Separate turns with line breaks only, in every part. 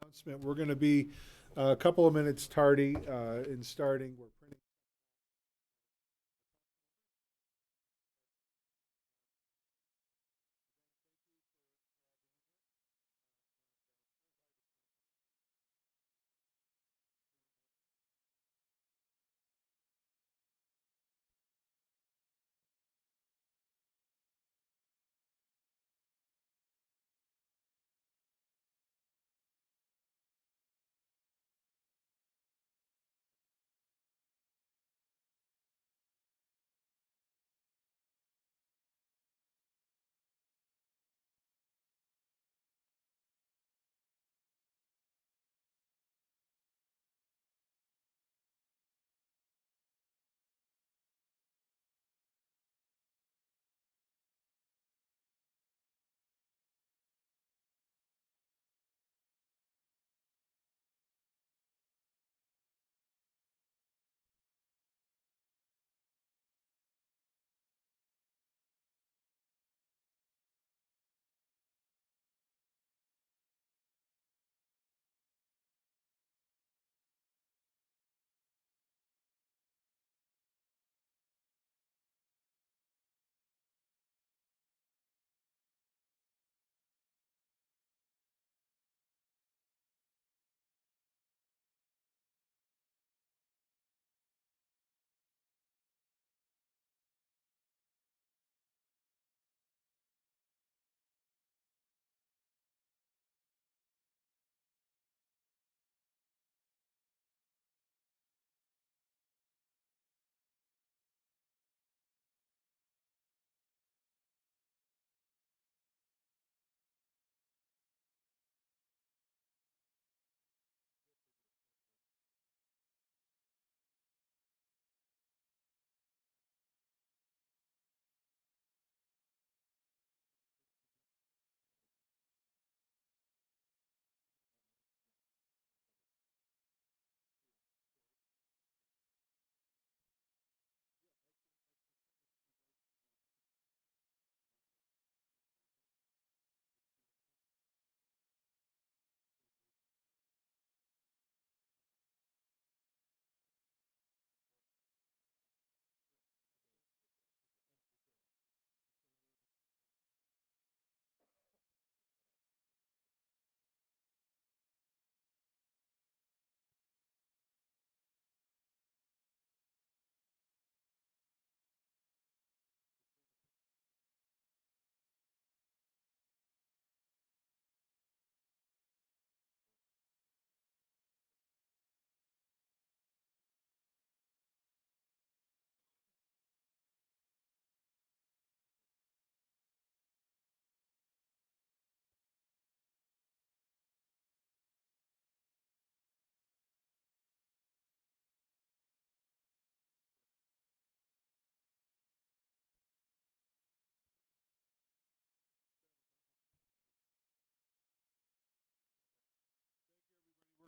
announcement. We're going to be a couple of minutes tardy in starting. We're printing.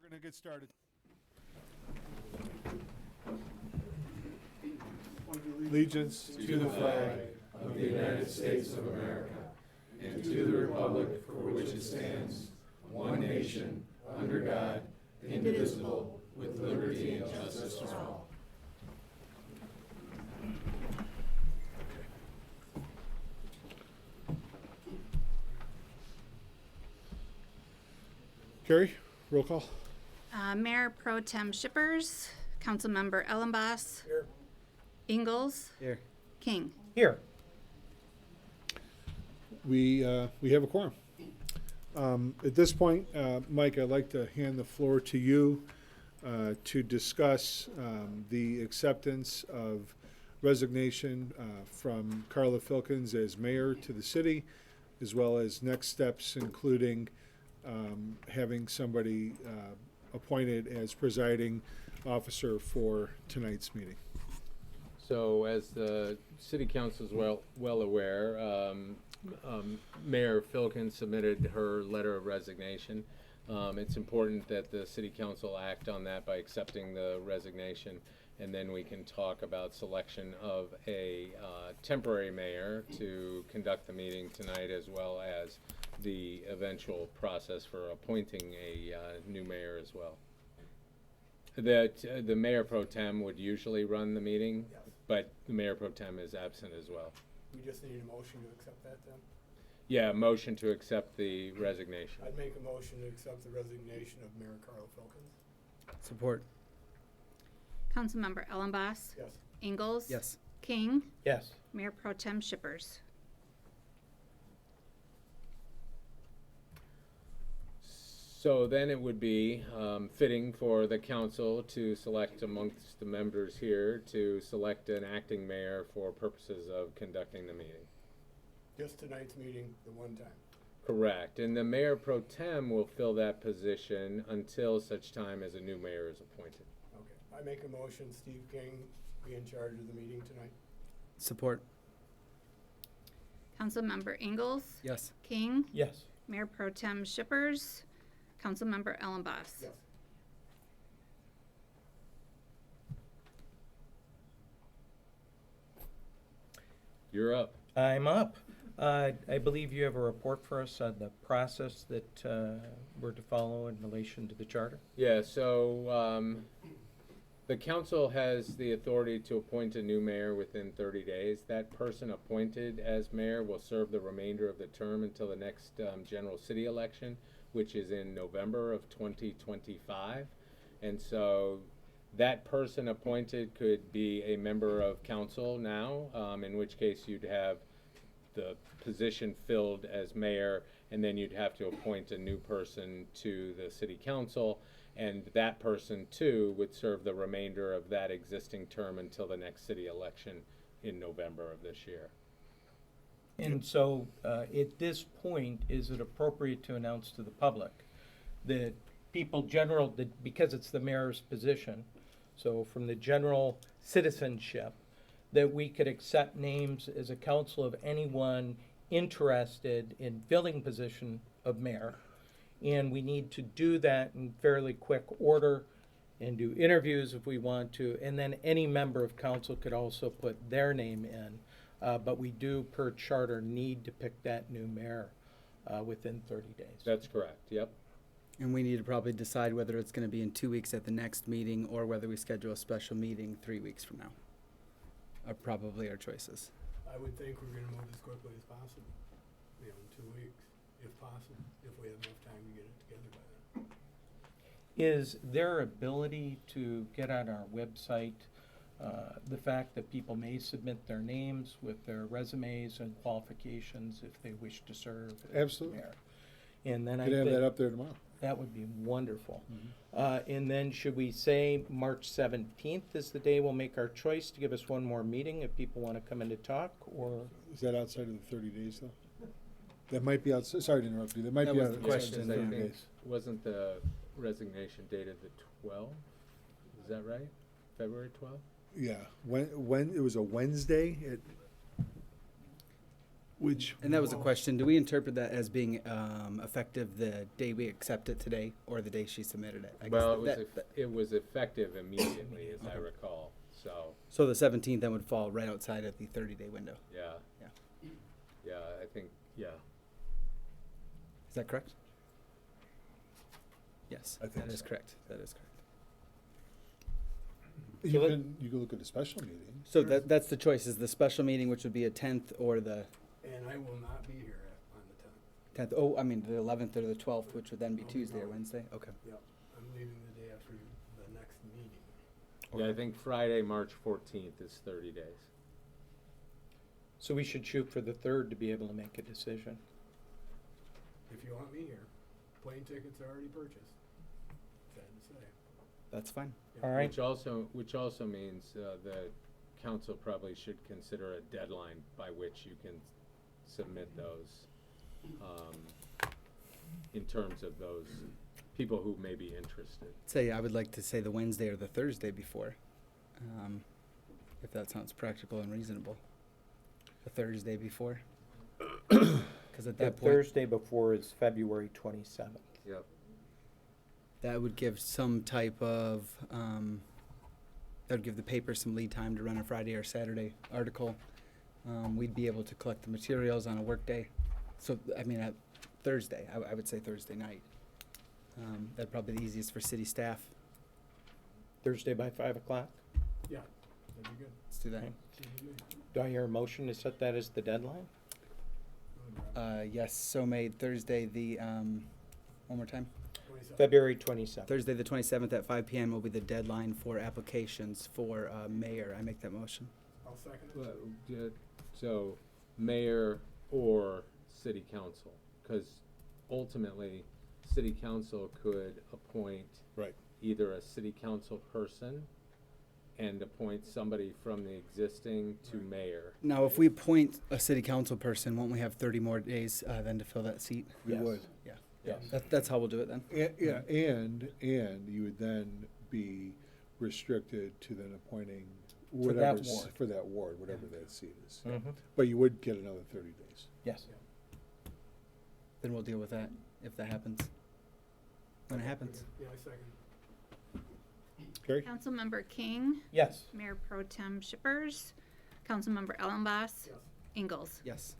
We're going to get started. Allegiance
to the flag of the United States of America and to the republic for which it stands, one nation, under God, indivisible, with liberty and justice for all.
Carrie, roll call.
Mayor Pro Tem Shippers, Councilmember Ellenboss.
Here.
Ingalls.
Here.
King.
Here.
We have a quorum. At this point, Mike, I'd like to hand the floor to you to discuss the acceptance of resignation from Carla Filkins as mayor to the city, as well as next steps, including having somebody appointed as presiding officer for tonight's meeting.
So as the city council is well aware, Mayor Filkins submitted her letter of resignation. It's important that the city council act on that by accepting the resignation, and then we can talk about selection of a temporary mayor to conduct the meeting tonight, as well as the eventual process for appointing a new mayor as well. The mayor pro tem would usually run the meeting,
Yes.
but the mayor pro tem is absent as well.
We just need a motion to accept that then?
Yeah, motion to accept the resignation.
I'd make a motion to accept the resignation of Mayor Carl Filkins.
Support.
Councilmember Ellenboss?
Yes.
Ingalls?
Yes.
King?
Yes.
Mayor Pro Tem Shippers?
So then it would be fitting for the council to select amongst the members here to select an acting mayor for purposes of conducting the meeting.
Just tonight's meeting, the one time.
Correct, and the mayor pro tem will fill that position until such time as a new mayor is appointed.
Okay. I make a motion Steve King be in charge of the meeting tonight.
Support.
Councilmember Ingalls?
Yes.
King?
Yes.
Mayor Pro Tem Shippers? Councilmember Ellenboss?
Yes.
You're up.
I'm up. I believe you have a report for us on the process that we're to follow in relation to the charter.
Yeah, so the council has the authority to appoint a new mayor within 30 days. That person appointed as mayor will serve the remainder of the term until the next general city election, which is in November of 2025. And so that person appointed could be a member of council now, in which case you'd have the position filled as mayor, and then you'd have to appoint a new person to the city council, and that person too would serve the remainder of that existing term until the next city election in November of this year.
And so, at this point, is it appropriate to announce to the public that because it's the mayor's position, so from the general citizenship, that we could accept names as a council of anyone interested in filling position of mayor? And we need to do that in fairly quick order and do interviews if we want to, and then any member of council could also put their name in. But we do, per charter, need to pick that new mayor within 30 days.
That's correct, yep.
And we need to probably decide whether it's going to be in 2 weeks at the next meeting or whether we schedule a special meeting 3 weeks from now. Are probably our choices.
I would think we're gonna move as quickly as possible, in 2 weeks, if possible, if we have enough time to get it together by then.
Is there ability to get on our website the fact that people may submit their names with their resumes and qualifications if they wish to serve as
Absolutely.
mayor? And then I
Could have
think
that up there tomorrow.
that would be wonderful. And then should we say March 17th is the day we'll make our choice to give us one more meeting if people want to come in to talk, or?
Is that outside of the 30 days though? That might be outside, sorry to interrupt you, that might
That
be
was
outside
the
of
question,
the
I
30
think,
days.
wasn't the resignation dated the 12th? Is that right? February 12th?
Yeah, when, it was a Wednesday, which.
And that was a question. Do we interpret that as being effective the day we accept it today or the day she submitted it? I guess
Well,
that-
it was effective immediately, as I recall, so,
so the 17th then would fall right outside of the 30-day window.
yeah.
Yeah.
Yeah, I think, yeah.
Is that correct? Yes,
I think
that is
so.
correct. That is correct.
You can look at a special meeting.
So that's the choice, is the special meeting, which would be a 10th or the
And I will not be here on the 10th.
10th. Oh, I mean, the 11th or the 12th, which would then be Tuesday or Wednesday? Okay.
Yep, I'm leaving the day after the next meeting.
Yeah, I think Friday, March 14th is 30 days.
So we should shoot for the 3rd to be able to make a decision.
If you want me here, plane tickets are already purchased. Sad to say.
That's fine.
Yep.
All right.
Which also means the council probably should consider a deadline by which you can submit those, in terms of those people who may be interested.
Say, I would like to say the Wednesday or the Thursday before, if that sounds practical and reasonable. The Thursday before. Because at
The
that point,
Thursday before is February 27th.
Yep.
that would give some type of, that would give the paper some lead time to run a Friday or Saturday article. We'd be able to collect the materials on a work day. So, I mean, Thursday. I would say Thursday night. That'd probably be the easiest for city staff.
Thursday by 5 o'clock?
Yeah, that'd be good.
Let's do that.
Okay.
Seems to me.
Do I hear a motion to set that as the deadline?
Yes, so made Thursday the, one more time.
27.
February 27th.
Thursday the 27th at 5 p.m. will be the deadline for applications for mayor. I make that motion.
I'll second it.
So, mayor or city council, because ultimately, city council could appoint
Right.
either a city council person and appoint somebody from the existing to mayor.
Now, if we appoint a city council person, won't we have 30 more days then to fill that seat?
We
Yes.
would.
Yeah.
Yes.
That's how we'll do it then.
Yeah, and you would then be restricted to then appointing
For that
whatever,
ward.
for that ward, whatever that seat is.
Mhm.
But you would get another 30 days.
Yes.
Then we'll deal with that if that happens. When it happens.
Yeah, I second.
Okay?
Councilmember King,
Yes.
Mayor Pro Tem Shippers, Councilmember Ellenboss,
Yes.
Ingalls.
Yes.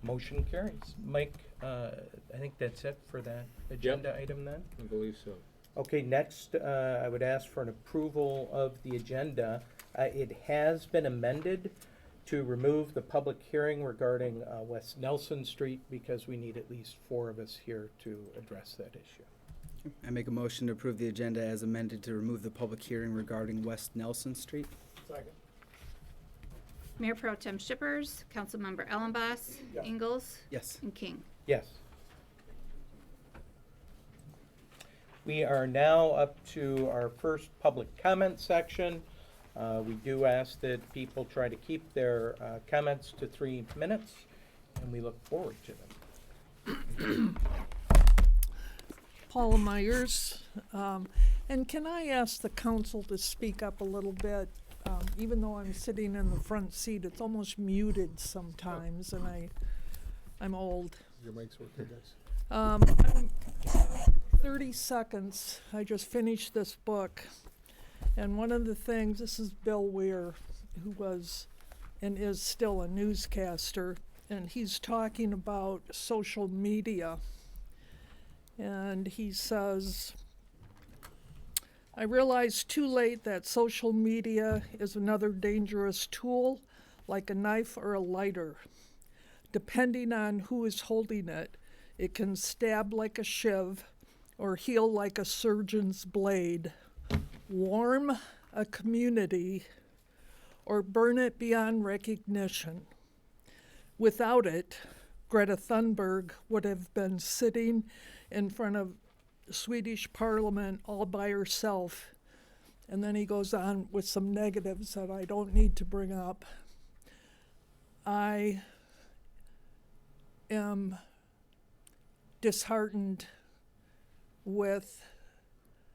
Motion carries. Mike, I think that's it for that agenda item then?
I believe so.
Okay, next, I would ask for an approval of the agenda. It has been amended to remove the public hearing regarding West Nelson Street because we need at least 4 of us here to address that issue.
I make a motion to approve the agenda as amended to remove the public hearing regarding West Nelson Street.
Second.
Mayor Pro Tem Shippers, Councilmember Ellenboss,
Yeah.
Ingalls,
Yes.
and King.
Yes. We are now up to our first public comment section. We do ask that people try to keep their comments to 3 minutes, and we look forward to them.
Paula Myers. And can I ask the council to speak up a little bit? Even though I'm sitting in the front seat, it's almost muted sometimes, and I'm old.
Your mic's working, guys?
I'm 30 seconds. I just finished this book. And one of the things, this is Bill Weir, who was and is still a newscaster, and he's talking about social media. And he says, I realized too late that social media is another dangerous tool, like a knife or a lighter. Depending on who is holding it, it can stab like a shiv or heal like a surgeon's blade, warm a community, or burn it beyond recognition. Without it, Greta Thunberg would have been sitting in front of Swedish Parliament all by herself. And then he goes on with some negatives that I don't need to bring up. I am disheartened with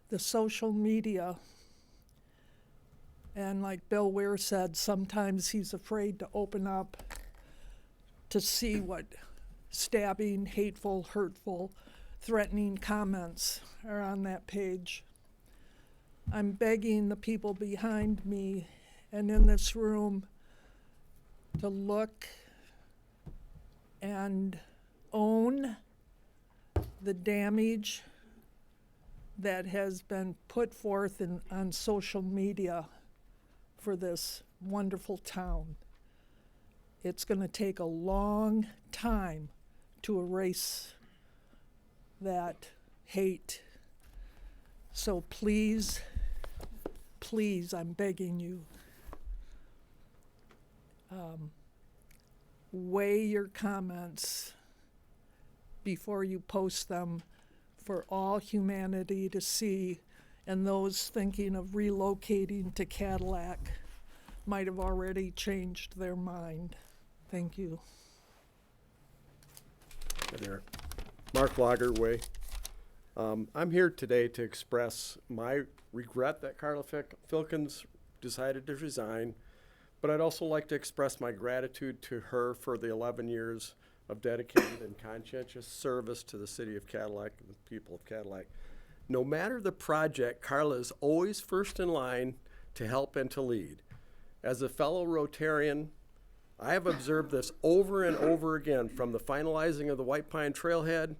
the social media. And like Bill Weir said, sometimes he's afraid to open up to see what stabbing, hateful, hurtful, threatening comments are on that page. I'm begging the people behind me and in this room to look and own the damage that has been put forth on social media for this wonderful town. It's going to take a long time to erase that hate. So please, please, I'm begging you, weigh your comments before you post them for all humanity to see, and those thinking of relocating to Cadillac might have already changed their mind. Thank you.
Hi there. Mark Lagerway. I'm here today to express my regret that Carla Filkins decided to resign, but I'd also like to express my gratitude to her for the 11 years of dedicated and conscientious service to the city of Cadillac and the people of Cadillac. No matter the project, Carla is always first in line to help and to lead. As a fellow Rotarian, I have observed this over and over again, from the finalizing of the White Pine Trailhead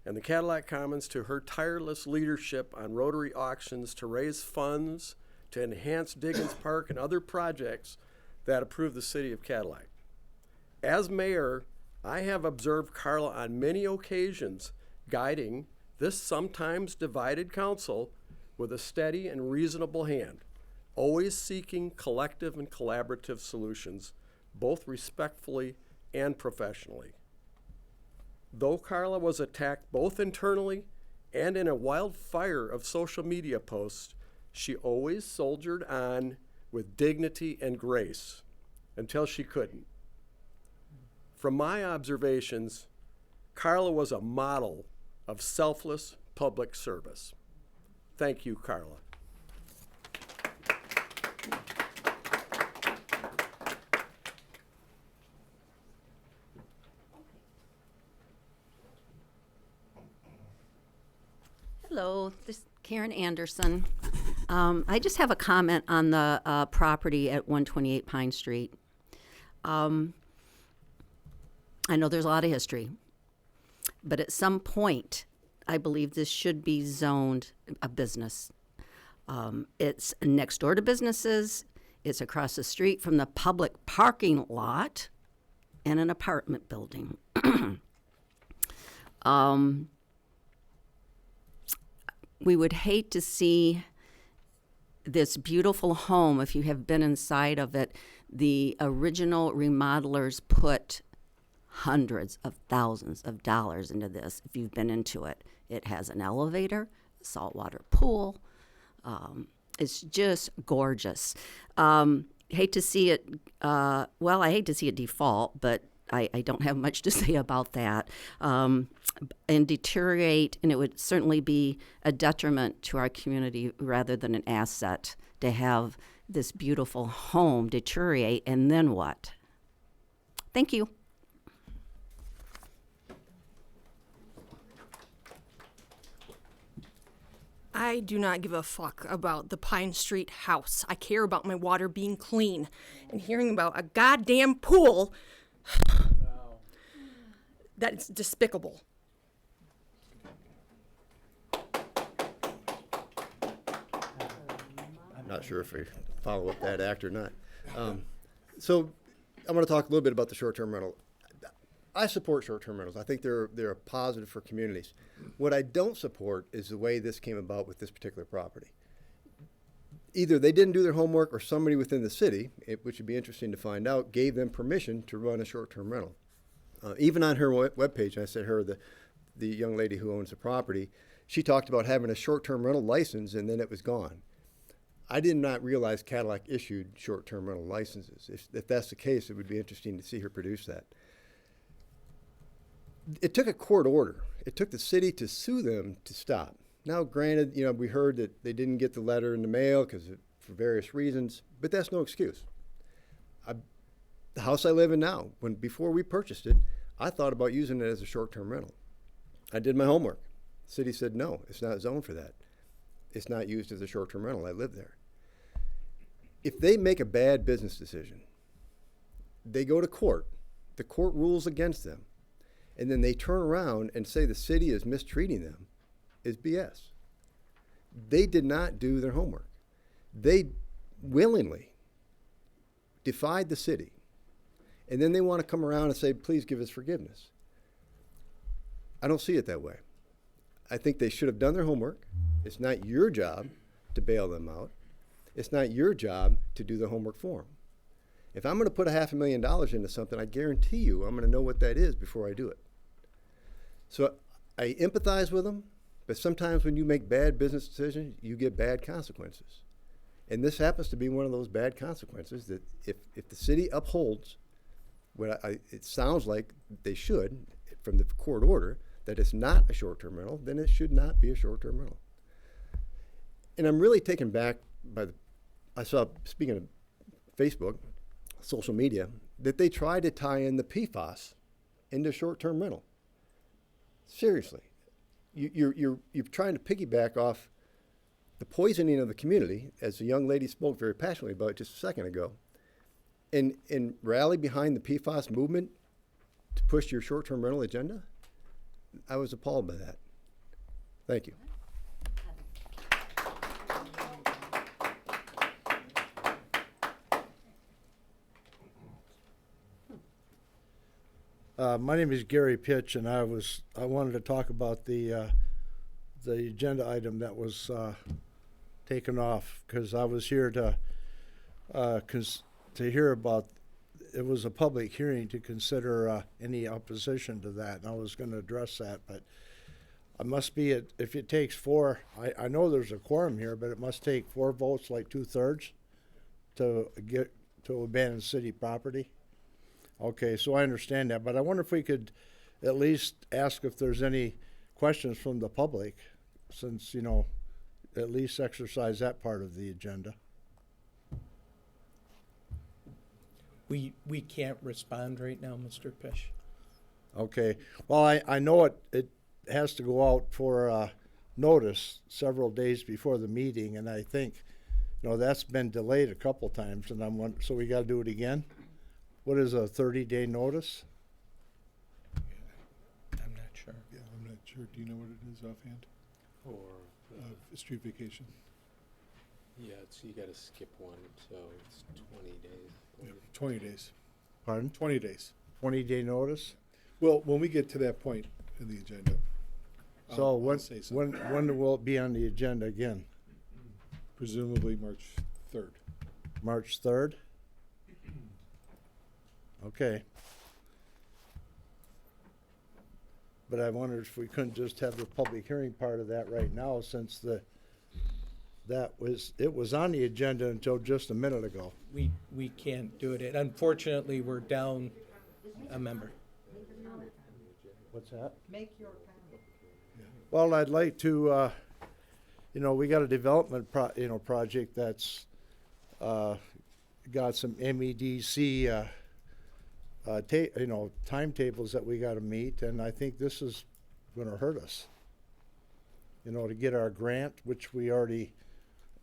and the Cadillac Commons to her tireless leadership on Rotary auctions to raise funds to enhance Diggins Park and other projects that improve the city of Cadillac. As mayor, I have observed Carla on many occasions guiding this sometimes divided council with a steady and reasonable hand, always seeking collective and collaborative solutions, both respectfully and professionally. Though Carla was attacked both internally and in a wildfire of social media posts, she always soldiered on with dignity and grace until she couldn't. From my observations, Carla was a model of selfless public service. Thank you, Carla.
Hello, this is Karen Anderson. I just have a comment on the property at 128 Pine Street. I know there's a lot of history, but at some point, I believe this should be zoned a business. It's next door to businesses. It's across the street from the public parking lot and an apartment building. We would hate to see this beautiful home, if you have been inside of it. The original remodelers put hundreds of thousands of dollars into this, if you've been into it. It has an elevator, a saltwater pool. It's just gorgeous. Hate to see it, I hate to see it default, but I don't have much to say about that. And deteriorate, and it would certainly be a detriment to our community rather than an asset to have this beautiful home deteriorate, and then what? Thank you.
I do not give a fuck about the Pine Street house. I care about my water being clean. And hearing about a goddamn pool, that's despicable.
I'm not sure if we follow up that act or not. So I'm going to talk a little bit about the short-term rental. I support short-term rentals. I think they're a positive for communities. What I don't support is the way this came about with this particular property. Either they didn't do their homework, or somebody within the city, which would be interesting to find out, gave them permission to run a short-term rental. Even on her webpage, I said her, the young lady who owns the property, she talked about having a short-term rental license, and then it was gone. I did not realize Cadillac issued short-term rental licenses. If that's the case, it would be interesting to see her produce that. It took a court order. It took the city to sue them to stop. Now, granted, we heard that they didn't get the letter in the mail for various reasons, but that's no excuse. The house I live in now, before we purchased it, I thought about using it as a short-term rental. I did my homework. The city said, no, it's not zoned for that. It's not used as a short-term rental. I live there. If they make a bad business decision, they go to court. The court rules against them. And then they turn around and say the city is mistreating them, is BS. They did not do their homework. They willingly defied the city. And then they want to come around and say, please give us forgiveness. I don't see it that way. I think they should have done their homework. It's not your job to bail them out. It's not your job to do the homework for them. If I'm going to put $500,000 into something, I guarantee you I'm going to know what that is before I do it. So I empathize with them, but sometimes when you make bad business decisions, you get bad consequences. And this happens to be one of those bad consequences that if the city upholds what it sounds like they should from the court order, that it's not a short-term rental, then it should not be a short-term rental. And I'm really taken back by I saw, speaking of Facebook, social media, that they try to tie in the PFAS into short-term rental. Seriously, you're trying to piggyback off the poisoning of the community, as the young lady spoke very passionately about just a second ago, and rally behind the PFAS movement to push your short-term rental agenda? I was appalled by that. Thank you.
My name is Gary Pitch, and I wanted to talk about the agenda item that was taken off, because I was here to hear about. It was a public hearing to consider any opposition to that, and I was going to address that, but I must be if it takes four. I know there's a quorum here, but it must take 4 votes, like 2/3, to abandon city property. Okay, so I understand that, but I wonder if we could at least ask if there's any questions from the public, since, at least exercise that part of the agenda.
We can't respond right now, Mr. Pish.
Okay, well, I know it has to go out for notice several days before the meeting, and I think, that's been delayed a couple times, and so we gotta do it again? What is a 30-day notice?
I'm not sure.
Yeah, I'm not sure. Do you know what it is offhand?
Or,
Street vacation.
yeah, you gotta skip one, so it's 20 days.
Yeah, 20 days.
Pardon?
20 days.
20-day notice?
Well, when we get to that point in the agenda,
So
I'll say something.
when will it be on the agenda again?
Presumably March 3rd.
March 3rd? Okay. But I wondered if we couldn't just have the public hearing part of that right now, since it was on the agenda until just a minute ago.
We can't do it. And unfortunately, we're down a member.
What's that? Well, I'd like to, we got a development project that's got some MEDC timetables that we got to meet, and I think this is going to hurt us. To get our grant, which we already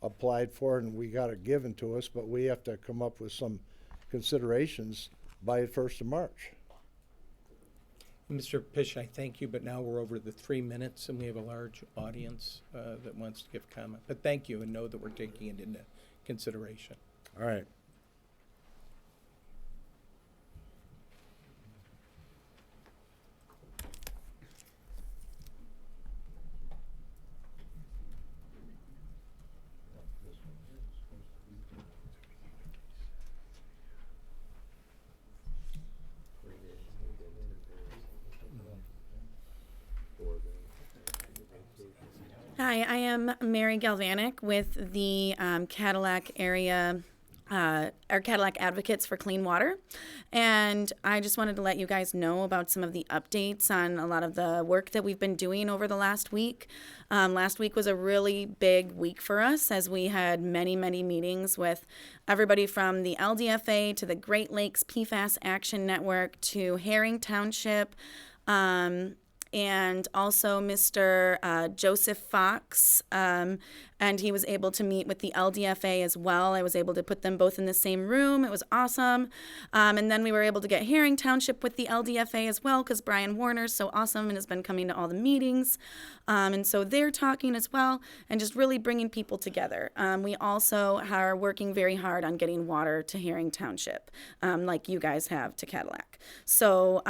applied for and we got it given to us, but we have to come up with some considerations by the 1st of March.
Mr. Pish, I thank you, but now we're over the 3 minutes, and we have a large audience that wants to give comment. But thank you, and know that we're taking it into consideration.
All right.
Hi, I am Mary Galvanic with the Cadillac area, our Cadillac Advocates for Clean Water. And I just wanted to let you guys know about some of the updates on a lot of the work that we've been doing over the last week. Last week was a really big week for us, as we had many, many meetings with everybody from the LDFA to the Great Lakes PFAS Action Network to Herring Township, and also Mr. Joseph Fox, and he was able to meet with the LDFA as well. I was able to put them both in the same room. It was awesome. And then we were able to get Herring Township with the LDFA as well, because Brian Warner's so awesome and has been coming to all the meetings. And so they're talking as well, and just really bringing people together. We also are working very hard on getting water to Herring Township, like you guys have to Cadillac. So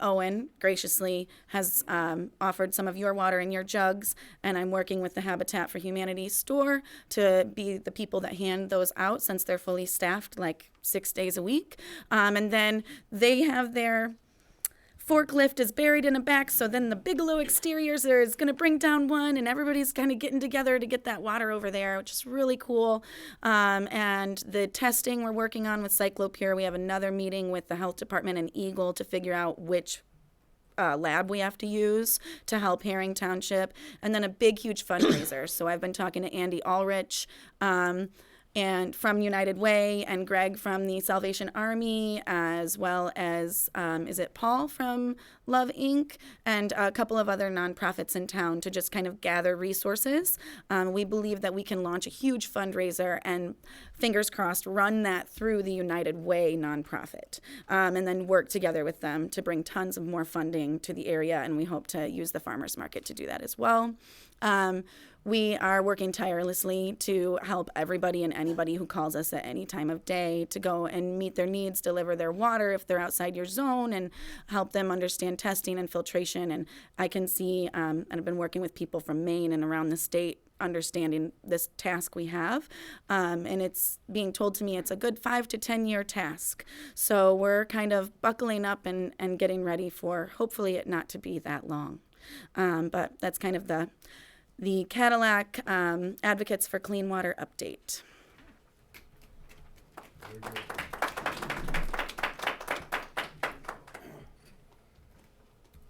Owen graciously has offered some of your water in your jugs, and I'm working with the Habitat for Humanity store to be the people that hand those out, since they're fully staffed like 6 days a week. And then they have their forklift is buried in a back, so then the Bigelow Exteriors is going to bring down one, and everybody's kind of getting together to get that water over there, which is really cool. And the testing we're working on with Cyclopure, we have another meeting with the health department and Eagle to figure out which lab we have to use to help Herring Township, and then a big, huge fundraiser. So I've been talking to Andy Ulrich, and from United Way, and Greg from the Salvation Army, as well as, is it Paul from Love Inc., and a couple of other nonprofits in town to just kind of gather resources. We believe that we can launch a huge fundraiser and, fingers crossed, run that through the United Way nonprofit, and then work together with them to bring tons of more funding to the area, and we hope to use the farmers market to do that as well. We are working tirelessly to help everybody and anybody who calls us at any time of day to go and meet their needs, deliver their water if they're outside your zone, and help them understand testing and filtration. And I can see, and I've been working with people from Maine and around the state understanding this task we have. And it's being told to me it's a good 5 to 10 year task. So we're kind of buckling up and getting ready for hopefully it not to be that long. But that's kind of the Cadillac Advocates for Clean Water update.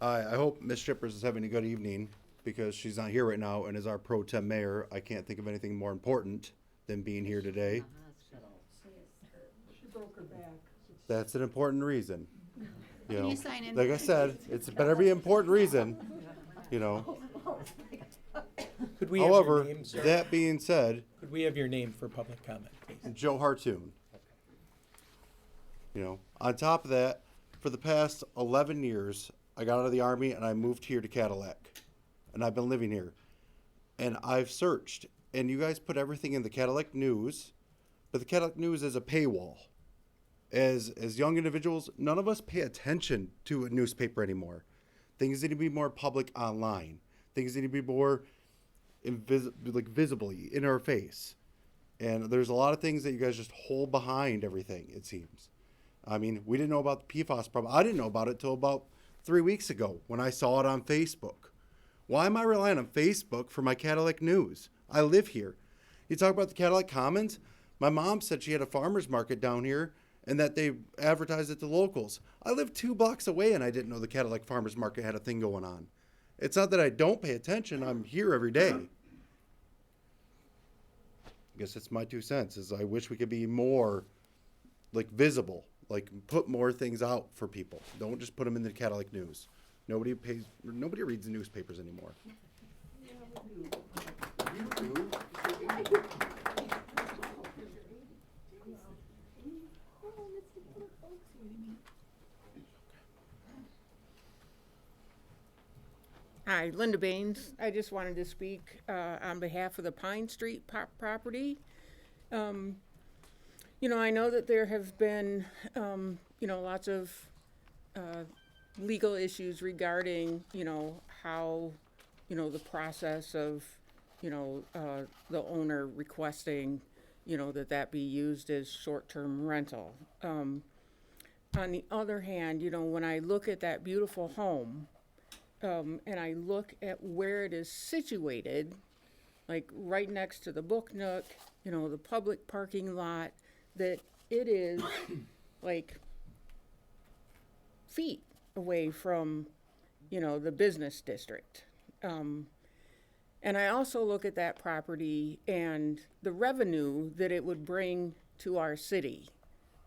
I hope Ms. Shippers is having a good evening, because she's not here right now, and as our pro tem mayor, I can't think of anything more important than being here today.
She broke her back.
That's an important reason. You know,
you sign in?
like I said, it's better be an important reason, you know.
Could we have your
However,
name, sir?
that being said,
Could we have your name for public comment, please?
Joe Hartoon. You know, on top of that, for the past 11 years, I got out of the Army and I moved here to Cadillac. And I've been living here. And I've searched. And you guys put everything in the Cadillac News. But the Cadillac News is a paywall. As young individuals, none of us pay attention to a newspaper anymore. Things need to be more public online. Things need to be more visibly in our face. And there's a lot of things that you guys just hold behind everything, it seems. I mean, we didn't know about the PFAS problem. I didn't know about it till about 3 weeks ago when I saw it on Facebook. Why am I relying on Facebook for my Cadillac News? I live here. You talk about the Cadillac Commons? My mom said she had a farmer's market down here and that they advertised it to locals. I live 2 blocks away and I didn't know the Cadillac Farmer's Market had a thing going on. It's not that I don't pay attention. I'm here every day. I guess that's my 2 cents, is I wish we could be more visible, put more things out for people. Don't just put them in the Cadillac News. Nobody reads the newspapers anymore.
Hi, Linda Baines. I just wanted to speak on behalf of the Pine Street property. I know that there have been, lots of legal issues regarding, how, the process of, the owner requesting, that be used as short-term rental. On the other hand, when I look at that beautiful home, and I look at where it is situated, like right next to the Book Nook, the public parking lot, that it is like feet away from, the business district. And I also look at that property and the revenue that it would bring to our city.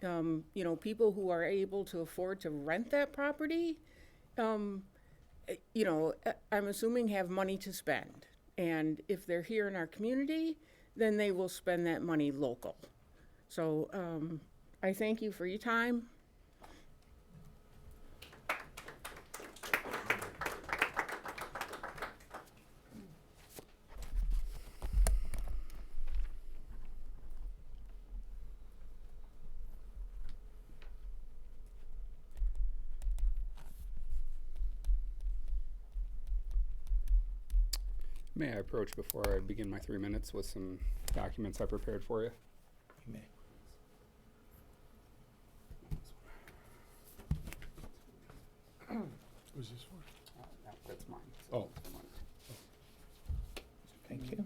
People who are able to afford to rent that property, I'm assuming have money to spend. And if they're here in our community, then they will spend that money local. So I thank you for your time.
May I approach before I begin my 3 minutes with some documents I prepared for you?
You may.
Who's this for?
That's mine.
Oh.
Thank you.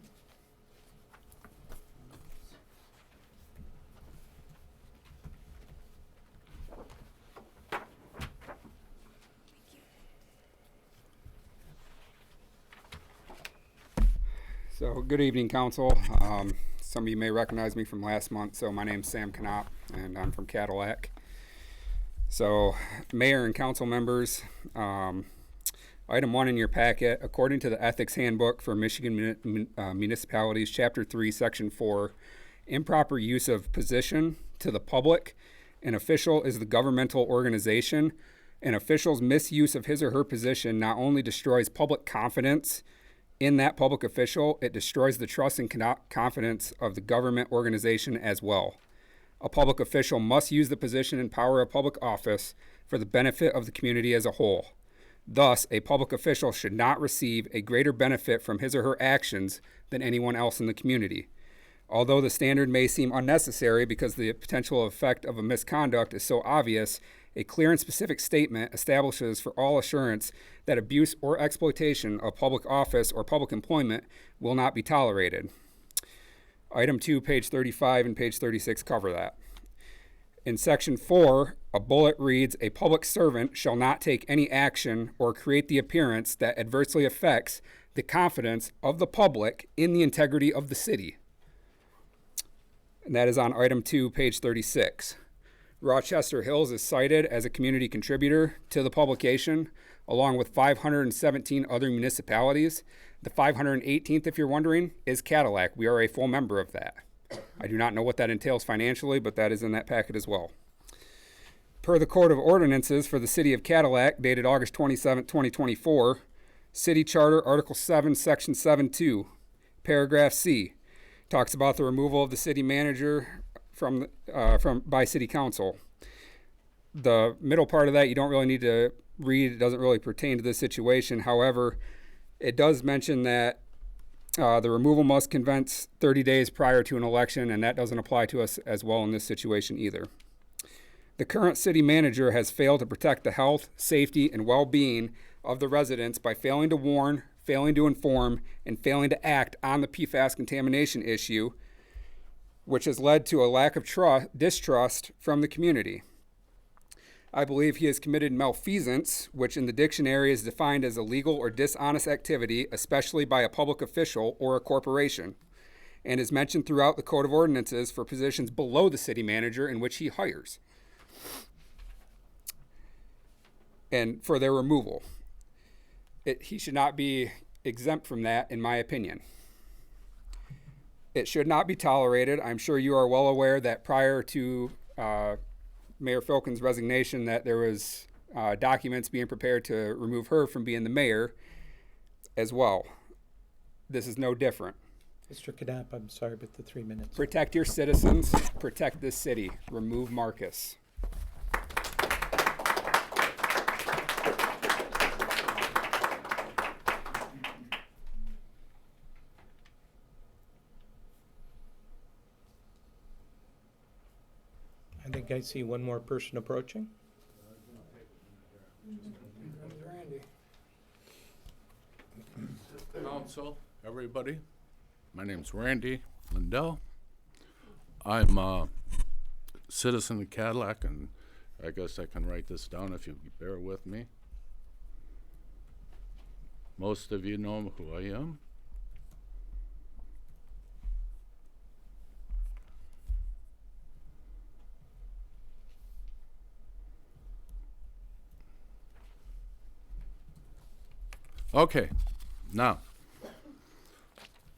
So, good evening, Council. Some of you may recognize me from last month. So my name's Sam Knopp, and I'm from Cadillac. So, Mayor and council members, item 1 in your packet, according to the Ethics Handbook for Michigan Municipalities, Chapter 3, Section 4, improper use of position to the public. An official is the governmental organization. An official's misuse of his or her position not only destroys public confidence in that public official, it destroys the trust and confidence of the government organization as well. A public official must use the position and power of public office for the benefit of the community as a whole. Thus, a public official should not receive a greater benefit from his or her actions than anyone else in the community. Although the standard may seem unnecessary because the potential effect of a misconduct is so obvious, a clear and specific statement establishes for all assurance that abuse or exploitation of public office or public employment will not be tolerated. Item 2, page 35 and page 36 cover that. In section 4, a bullet reads, a public servant shall not take any action or create the appearance that adversely affects the confidence of the public in the integrity of the city. And that is on item 2, page 36. Rochester Hills is cited as a community contributor to the publication, along with 517 other municipalities. The 518th, if you're wondering, is Cadillac. We are a full member of that. I do not know what that entails financially, but that is in that packet as well. Per the Code of Ordinances for the City of Cadillac, dated August 27, 2024, City Charter, Article 7, Section 7.2, Paragraph C, talks about the removal of the city manager by City Council. The middle part of that you don't really need to read. It doesn't really pertain to this situation. However, it does mention that the removal must commence 30 days prior to an election, and that doesn't apply to us as well in this situation either. The current city manager has failed to protect the health, safety, and well-being of the residents by failing to warn, failing to inform, and failing to act on the PFAS contamination issue, which has led to a lack of distrust from the community. I believe he has committed malfeasance, which in the dictionary is defined as illegal or dishonest activity, especially by a public official or a corporation, and is mentioned throughout the Code of Ordinances for positions below the city manager in which he hires, and for their removal. He should not be exempt from that, in my opinion. It should not be tolerated. I'm sure you are well aware that prior to Mayor Filkin's resignation that there was documents being prepared to remove her from being the mayor as well. This is no different.
Mr. Knapp, I'm sorry, but the 3 minutes.
Protect your citizens, protect this city. Remove Marcus.
I think I see one more person approaching.
Council, everybody. My name's Randy Lindell. I'm a citizen of Cadillac, and I guess I can write this down if you bear with me. Most of you know who I am. Okay, now,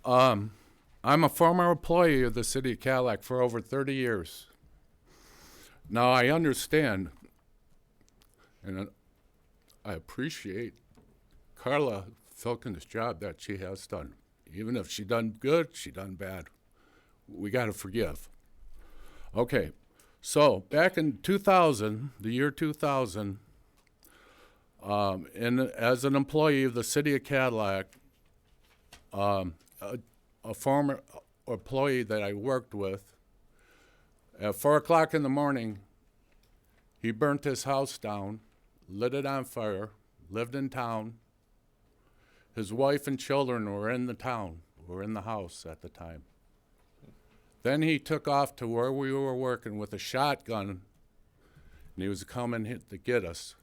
I'm a former employee of the city of Cadillac for over 30 years. Now, I understand, and I appreciate Carla Filkin's job that she has done. Even if she done good, she done bad. We got to forgive. Okay, so back in 2000, the year 2000, as an employee of the city of Cadillac, a former employee that I worked with, at 4 o'clock in the morning, he burnt his house down, lit it on fire, lived in town. His wife and children were in the house at the time. Then he took off to where we were working with a shotgun, and he was coming to get us.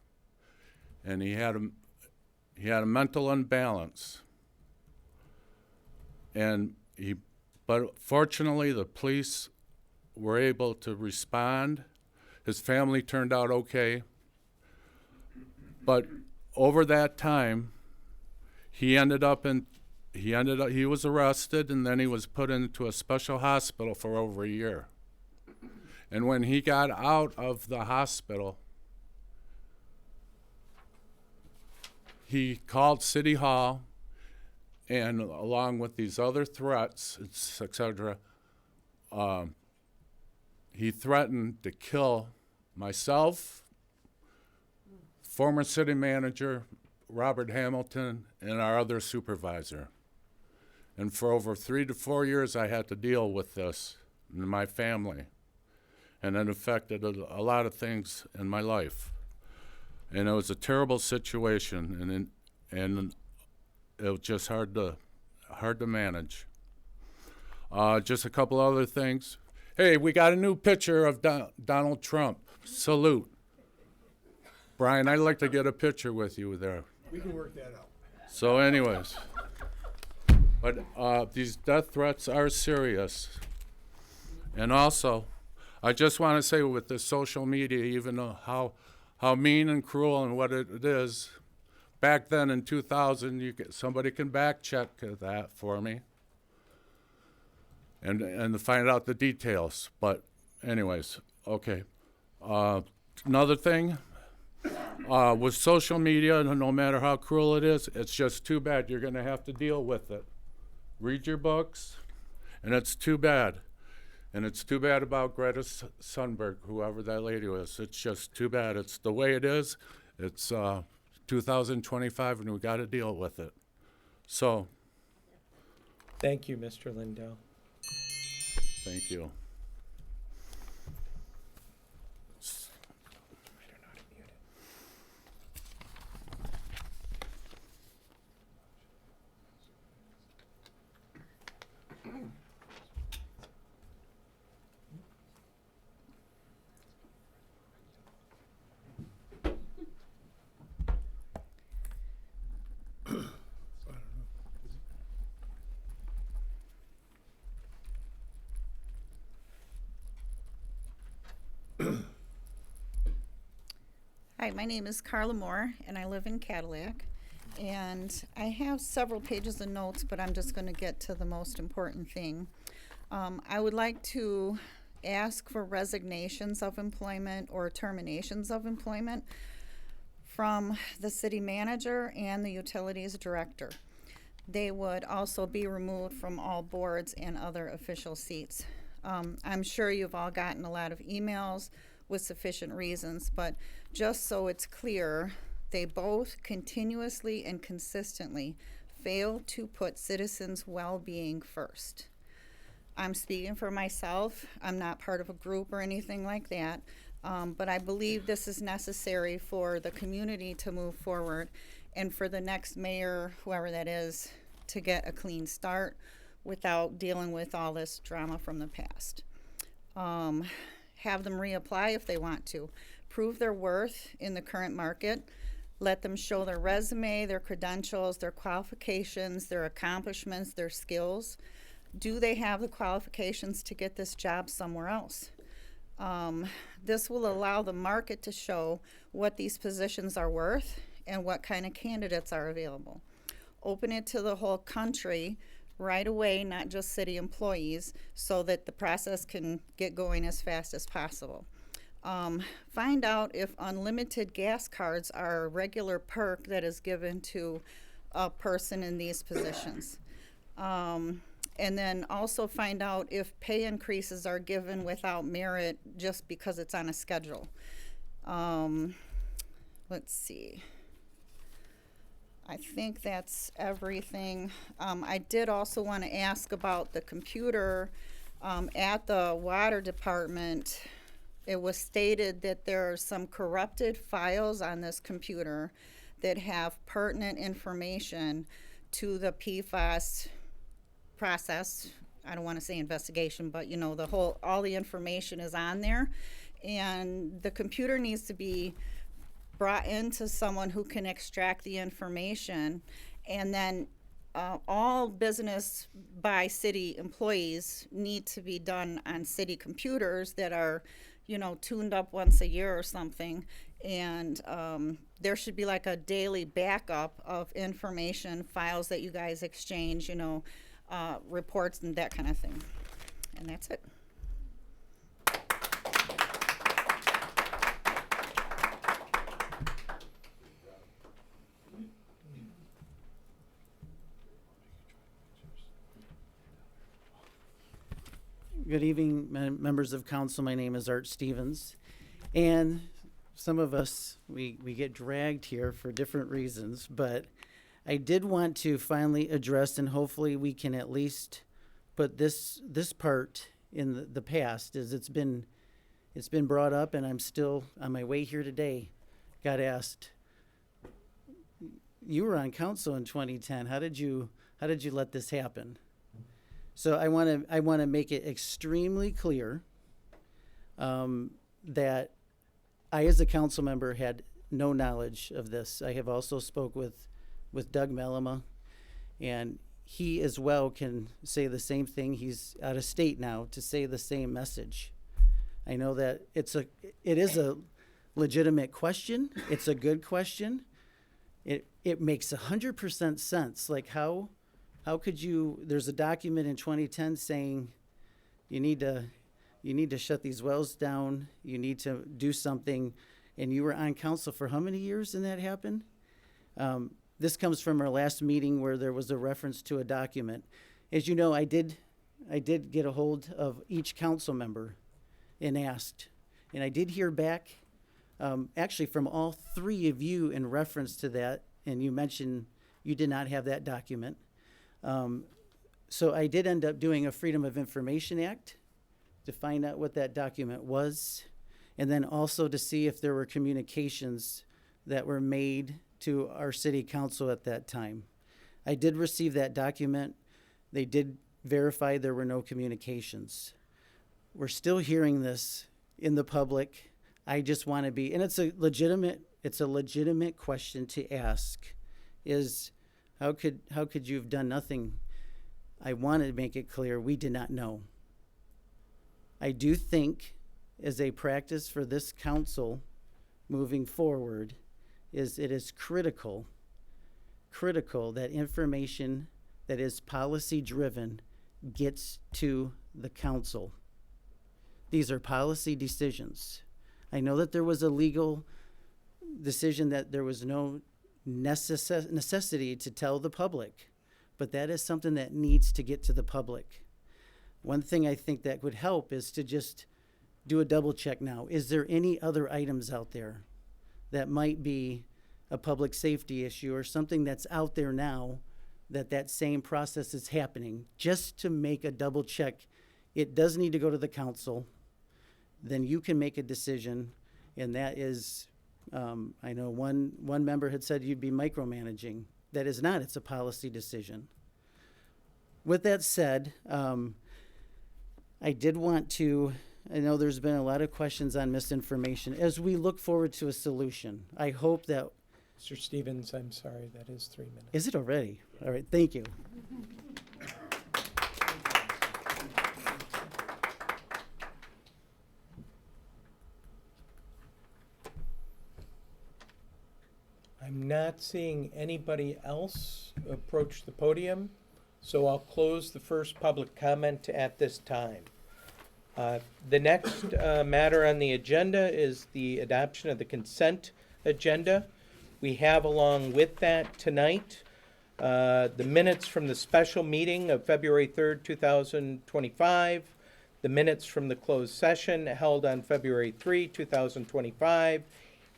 And he had a mental imbalance, and he But fortunately, the police were able to respond. His family turned out okay. But over that time, he was arrested, and then he was put into a special hospital for over a year. And when he got out of the hospital, he called City Hall, and along with these other threats, etc., he threatened to kill myself, former city manager Robert Hamilton, and our other supervisor. And for over 3 to 4 years, I had to deal with this in my family. And it affected a lot of things in my life. And it was a terrible situation, and it was just hard to manage. Just a couple other things. Hey, we got a new picture of Donald Trump. Salute. Brian, I'd like to get a picture with you there.
We can work that out.
So anyways, but these death threats are serious. And also, I just want to say with the social media, even though how mean and cruel and what it is, back then in 2000, somebody can back check that for me and to find out the details. But anyways, okay. Another thing, with social media, no matter how cruel it is, it's just too bad. You're going to have to deal with it. Read your books, and it's too bad. And it's too bad about Greta Thunberg, whoever that lady was. It's just too bad. It's the way it is. It's 2025, and we got to deal with it. So.
Thank you, Mr. Lindell.
Thank you.
Hi, my name is Carla Moore, and I live in Cadillac. And I have several pages of notes, but I'm just going to get to the most important thing. I would like to ask for resignations of employment or terminations of employment from the city manager and the utilities director. They would also be removed from all boards and other official seats. I'm sure you've all gotten a lot of emails with sufficient reasons, but just so it's clear, they both continuously and consistently fail to put citizens' well-being first. I'm speaking for myself. I'm not part of a group or anything like that, but I believe this is necessary for the community to move forward and for the next mayor, whoever that is, to get a clean start without dealing with all this drama from the past. Have them reapply if they want to. Prove their worth in the current market. Let them show their resume, their credentials, their qualifications, their accomplishments, their skills. Do they have the qualifications to get this job somewhere else? This will allow the market to show what these positions are worth and what kind of candidates are available. Open it to the whole country right away, not just city employees, so that the process can get going as fast as possible. Find out if unlimited gas cards are a regular perk that is given to a person in these positions. And then also find out if pay increases are given without merit just because it's on a schedule. Let's see. I think that's everything. I did also want to ask about the computer at the water department. It was stated that there are some corrupted files on this computer that have pertinent information to the PFAS process. I don't want to say investigation, but you know, all the information is on there. And the computer needs to be brought into someone who can extract the information and then all business by city employees need to be done on city computers that are, tuned up once a year or something. And there should be like a daily backup of information, files that you guys exchange, reports and that kind of thing. And that's it.
Good evening, members of council. My name is Art Stevens. And some of us, we get dragged here for different reasons, but I did want to finally address, and hopefully we can at least put this part in the past, as it's been brought up, and I'm still on my way here today, got asked, you were on council in 2010. How did you let this happen? So I want to make it extremely clear that I, as a council member, had no knowledge of this. I have also spoke with Doug Mellema, and he as well can say the same thing. He's out of state now to say the same message. I know that it is a legitimate question. It's a good question. It makes 100% sense. Like how could you, there's a document in 2010 saying you need to shut these wells down, you need to do something, and you were on council for how many years and that happened? This comes from our last meeting where there was a reference to a document. As you know, I did get a hold of each council member and asked, and I did hear back actually from all three of you in reference to that, and you mentioned you did not have that document. So I did end up doing a Freedom of Information Act to find out what that document was, and then also to see if there were communications that were made to our city council at that time. I did receive that document. They did verify there were no communications. We're still hearing this in the public. I just want to be, and it's a legitimate question to ask, is how could you have done nothing? I want to make it clear we did not know. I do think, as a practice for this council moving forward, it is critical that information that is policy driven gets to the council. These are policy decisions. I know that there was a legal decision that there was no necessity to tell the public, but that is something that needs to get to the public. One thing I think that would help is to just do a double check now. Is there any other items out there that might be a public safety issue or something that's out there now that same process is happening? Just to make a double check. It does need to go to the council. Then you can make a decision, and that is, I know one member had said you'd be micromanaging. That is not, it's a policy decision. With that said, I did want to, I know there's been a lot of questions on misinformation. As we look forward to a solution, I hope that...
Mr. Stevens, I'm sorry, that is 3 minutes.
Is it already? All right, thank you.
I'm not seeing anybody else approach the podium, so I'll close the first public comment at this time. The next matter on the agenda is the adoption of the consent agenda. We have along with that tonight the minutes from the special meeting of February 3rd, 2025, the minutes from the closed session held on February 3, 2025,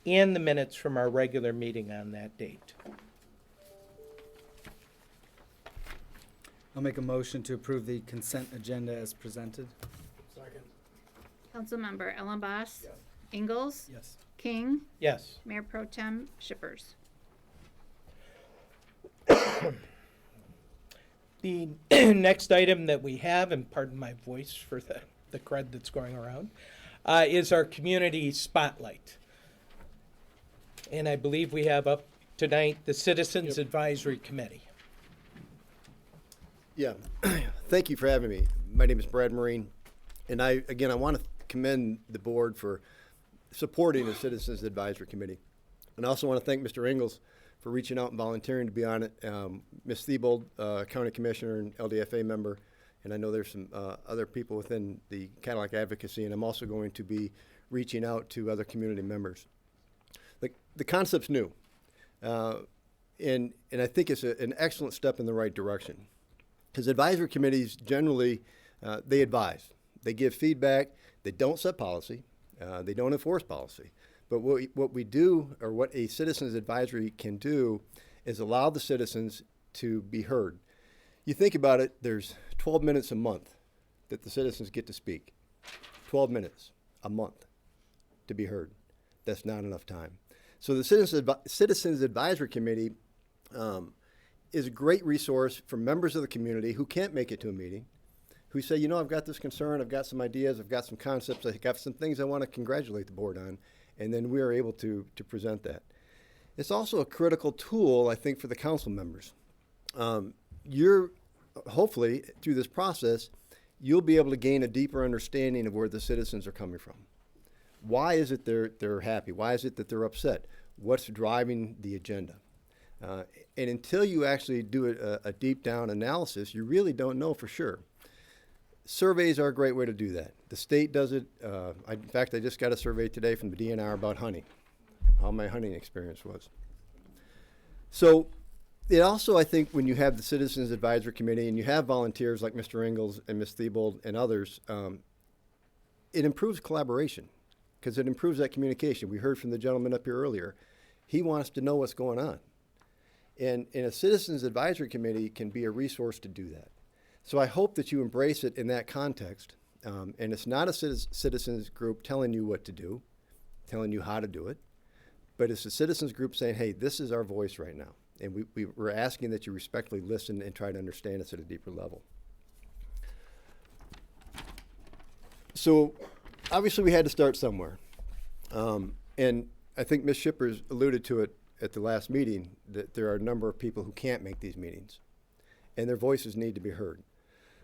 and the minutes from our regular meeting on that date.
I'll make a motion to approve the consent agenda as presented.
Second.
Councilmember Ellenboss? Yes. Ingalls?
Yes.
King?
Yes.
Mayor Pro Tem Shippers?
The next item that we have, and pardon my voice for the crud that's going around, is our community spotlight. And I believe we have up tonight the Citizens Advisory Committee.
Yeah, thank you for having me. My name is Brad Marine, and I want to commend the board for supporting the Citizens Advisory Committee. And I also want to thank Mr. Ingalls for reaching out and volunteering to be on it. Ms. Thiebold, County Commissioner and LDFA member, and I know there's some other people within the Cadillac advocacy, and I'm also going to be reaching out to other community members. The concept's new, and I think it's an excellent step in the right direction. Because advisory committees generally, they advise. They give feedback. They don't set policy. They don't enforce policy. But what we do, or what a citizens advisory can do, is allow the citizens to be heard. You think about it, there's 12 minutes a month that the citizens get to speak. 12 minutes a month to be heard. That's not enough time. So the Citizens Advisory Committee is a great resource for members of the community who can't make it to a meeting, who say, you know, I've got this concern, I've got some ideas, I've got some concepts, I've got some things I want to congratulate the board on, and then we are able to present that. It's also a critical tool, I think, for the council members. You're, hopefully, through this process, you'll be able to gain a deeper understanding of where the citizens are coming from. Why is it they're happy? Why is it that they're upset? What's driving the agenda? And until you actually do a deep down analysis, you really don't know for sure. Surveys are a great way to do that. The state does it. In fact, I just got a survey today from the DNR about honey, how my hunting experience was. So it also, I think, when you have the Citizens Advisory Committee and you have volunteers like Mr. Ingalls and Ms. Thiebold and others, it improves collaboration because it improves that communication. We heard from the gentleman up here earlier. He wants to know what's going on. And a Citizens Advisory Committee can be a resource to do that. So I hope that you embrace it in that context. And it's not a citizens group telling you what to do, telling you how to do it, but it's a citizens group saying, hey, this is our voice right now. And we're asking that you respectfully listen and try to understand us at a deeper level. So obviously we had to start somewhere. And I think Ms. Shippers alluded to it at the last meeting, that there are a number of people who can't make these meetings, and their voices need to be heard.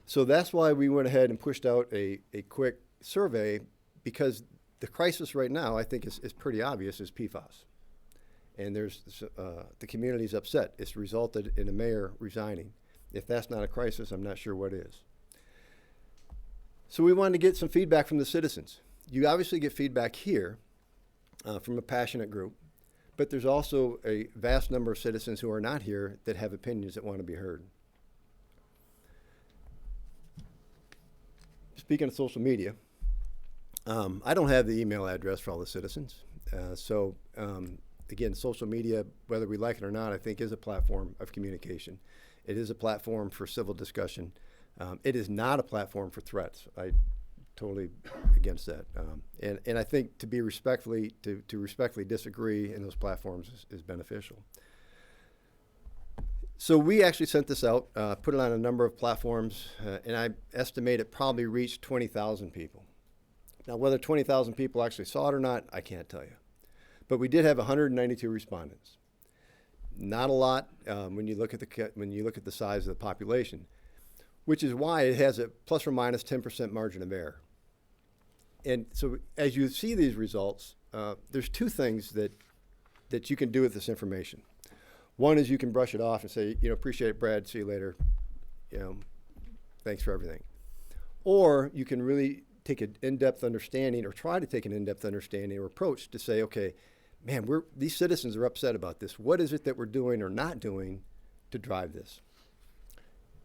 So that's why we went ahead and pushed out a quick survey, because the crisis right now, I think, is pretty obvious, is PFAS. And there's the community's upset. It's resulted in a mayor resigning. If that's not a crisis, I'm not sure what is. So we wanted to get some feedback from the citizens. You obviously get feedback here from a passionate group, but there's also a vast number of citizens who are not here that have opinions that want to be heard. Speaking of social media, I don't have the email address for all the citizens. Again, social media, whether we like it or not, I think is a platform of communication. It is a platform for civil discussion. It is not a platform for threats. I totally against that. And I think to be respectfully, to respectfully disagree in those platforms is beneficial. So we actually sent this out, put it on a number of platforms, and I estimate it probably reached 20,000 people. Now, whether 20,000 people actually saw it or not, I can't tell you. But we did have 192 respondents. Not a lot when you look at the size of the population, which is why it has a plus or minus 10% margin of error. And so as you see these results, there's two things that you can do with this information. One is you can brush it off and say, appreciate it, Brad, see you later, thanks for everything. Or you can really take an in-depth understanding, or try to take an in-depth understanding or approach to say, okay, man, these citizens are upset about this. What is it that we're doing or not doing to drive this?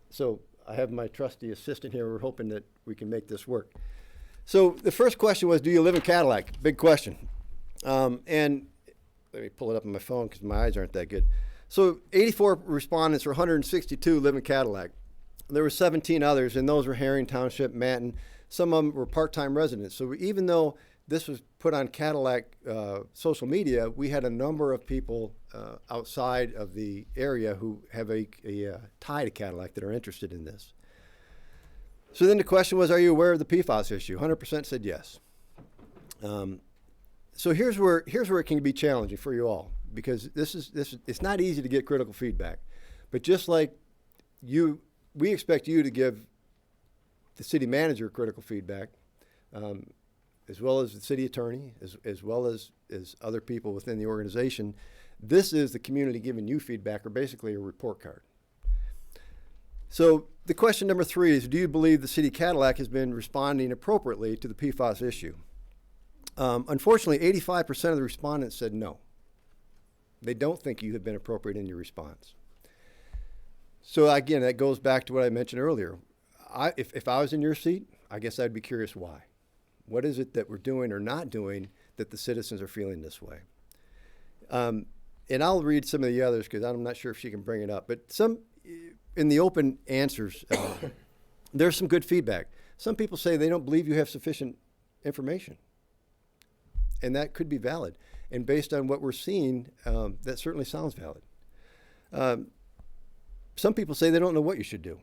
So I have my trusty assistant here. We're hoping that we can make this work. So the first question was, do you live in Cadillac? Big question. And let me pull it up on my phone because my eyes aren't that good. So 84 respondents, or 162, live in Cadillac. There were 17 others, and those were Herring Township, Manton. Some of them were part-time residents. So even though this was put on Cadillac social media, we had a number of people outside of the area who have a tie to Cadillac that are interested in this. So then the question was, are you aware of the PFAS issue? 100% said yes. So here's where it can be challenging for you all, because it's not easy to get critical feedback. But just like you we expect you to give the city manager critical feedback, as well as the city attorney, as well as other people within the organization. This is the community giving you feedback, or basically a report card. So the question number 3 is, do you believe the city of Cadillac has been responding appropriately to the PFAS issue? Unfortunately, 85% of the respondents said no. They don't think you have been appropriate in your response. So again, that goes back to what I mentioned earlier. If I was in your seat, I guess I'd be curious why. What is it that we're doing or not doing that the citizens are feeling this way? And I'll read some of the others because I'm not sure if she can bring it up. But some, in the open answers, there's some good feedback. Some people say they don't believe you have sufficient information. And that could be valid. And based on what we're seeing, that certainly sounds valid. Some people say they don't know what you should do.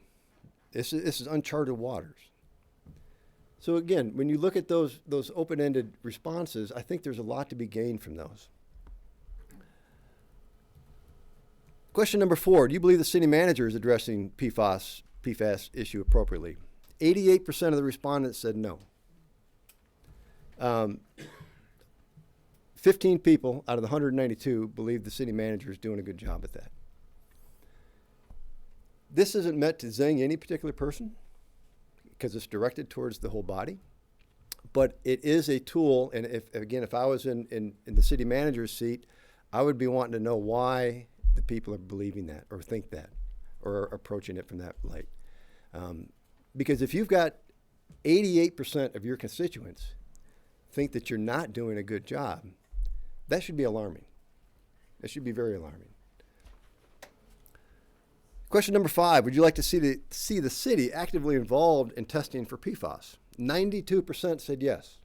This is uncharted waters. So again, when you look at those open-ended responses, I think there's a lot to be gained from those. Question number 4, do you believe the city manager is addressing PFAS issue appropriately? 88% of the respondents said no. 15 people out of the 192 believe the city manager is doing a good job at that. This isn't meant to zing any particular person because it's directed towards the whole body, but it is a tool. And if I was in the city manager's seat, I would be wanting to know why the people are believing that or think that or are approaching it from that light. Because if you've got 88% of your constituents think that you're not doing a good job, that should be alarming. That should be very alarming. Question number 5, would you like to see the city actively involved in testing for PFAS? 92% said yes.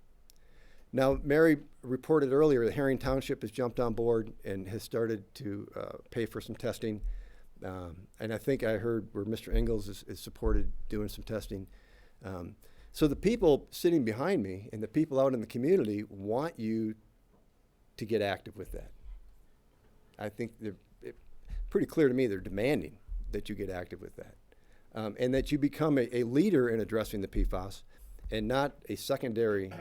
Now, Mary reported earlier that Herring Township has jumped on board and has started to pay for some testing. And I think I heard where Mr. Ingalls is supported doing some testing. So the people sitting behind me and the people out in the community want you to get active with that. I think they're pretty clear to me they're demanding that you get active with that. And that you become a leader in addressing the PFAS and not a secondary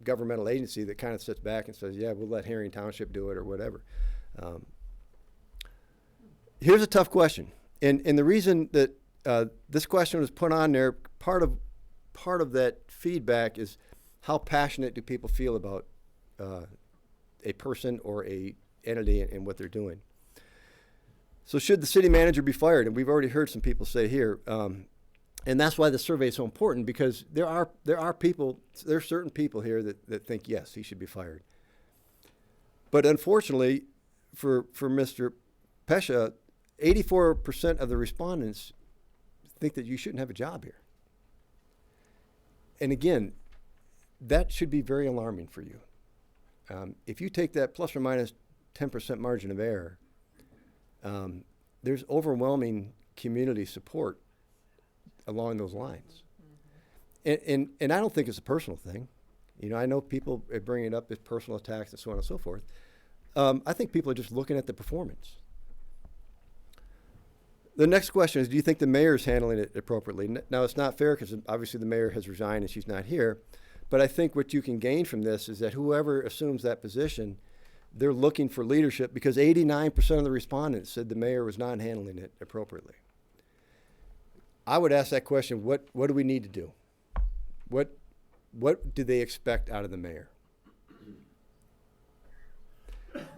governmental agency that kind of sits back and says, yeah, we'll let Herring Township do it or whatever. Here's a tough question. And the reason that this question was put on there, part of that feedback is how passionate do people feel about a person or a entity and what they're doing. So should the city manager be fired? And we've already heard some people say here, and that's why the survey is so important, because there are certain people here that think, yes, he should be fired. But unfortunately, for Mr. Pesha, 84% of the respondents think that you shouldn't have a job here. And again, that should be very alarming for you. If you take that plus or minus 10% margin of error, there's overwhelming community support along those lines. And I don't think it's a personal thing. You know, I know people bring it up as personal attacks and so on and so forth. I think people are just looking at the performance. The next question is, do you think the mayor is handling it appropriately? Now, it's not fair because obviously the mayor has resigned and she's not here. But I think what you can gain from this is that whoever assumes that position, they're looking for leadership, because 89% of the respondents said the mayor was not handling it appropriately. I would ask that question, what do we need to do? What do they expect out of the mayor?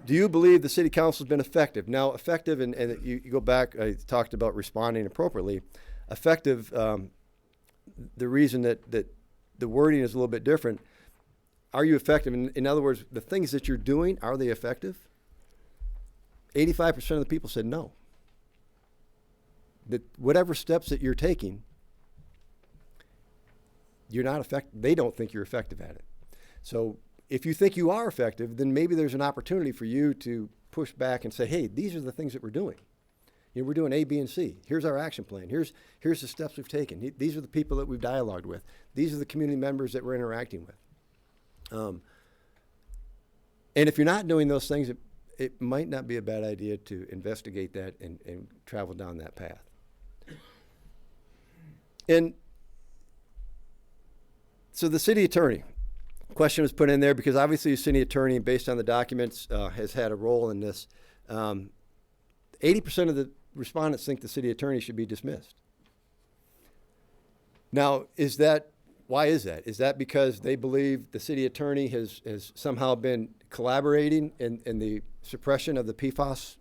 Do you believe the city council has been effective? Now, effective, and you go back, I talked about responding appropriately. Effective, the reason that the wording is a little bit different. Are you effective? In other words, the things that you're doing, are they effective? 85% of the people said no. That whatever steps that you're taking, you're not effective. They don't think you're effective at it. So if you think you are effective, then maybe there's an opportunity for you to push back and say, hey, these are the things that we're doing. You know, we're doing A, B, and C. Here's our action plan. Here's the steps we've taken. These are the people that we've dialogued with. These are the community members that we're interacting with. And if you're not doing those things, it might not be a bad idea to investigate that and travel down that path. And so the city attorney question was put in there because obviously the city attorney, based on the documents, has had a role in this. 80% of the respondents think the city attorney should be dismissed. Now, why is that? Is that because they believe the city attorney has somehow been collaborating in the suppression of the PFAS?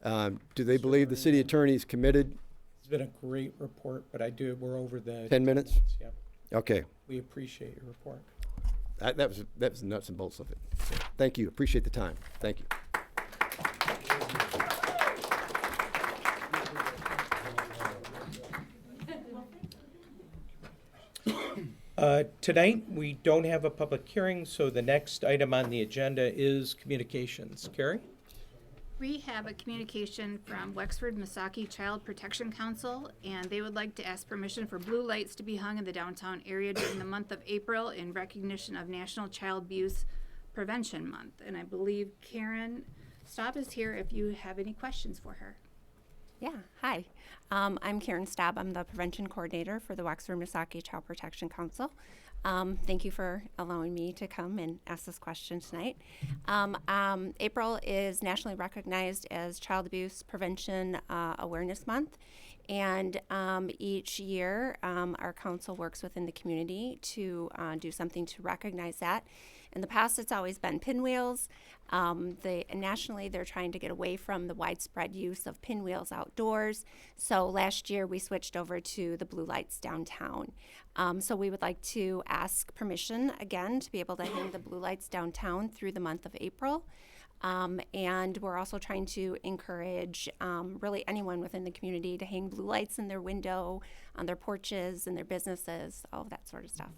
Do they believe the city attorney is committed?
It's been a great report, but we're over the
10 minutes?
Yep.
Okay.
We appreciate your report.
That was the nuts and bolts of it. So, thank you. Appreciate the time. Thank you.
Tonight, we don't have a public hearing, so the next item on the agenda is communications. Carrie?
We have a communication from Wexford Misaki Child Protection Council, and they would like to ask permission for blue lights to be hung in the downtown area during the month of April in recognition of National Child Abuse Prevention Month. And I believe Karen Staub is here if you have any questions for her.
Yeah, hi. I'm Karen Staub. I'm the prevention coordinator for the Wexford Misaki Child Protection Council. Thank you for allowing me to come and ask this question tonight. April is nationally recognized as Child Abuse Prevention Awareness Month. And each year, our council works within the community to do something to recognize that. In the past, it's always been pinwheels. Nationally, they're trying to get away from the widespread use of pinwheels outdoors. So last year, we switched over to the blue lights downtown. So we would like to ask permission again to be able to hang the blue lights downtown through the month of April. And we're also trying to encourage really anyone within the community to hang blue lights in their window, on their porches, in their businesses, all of that sort of stuff.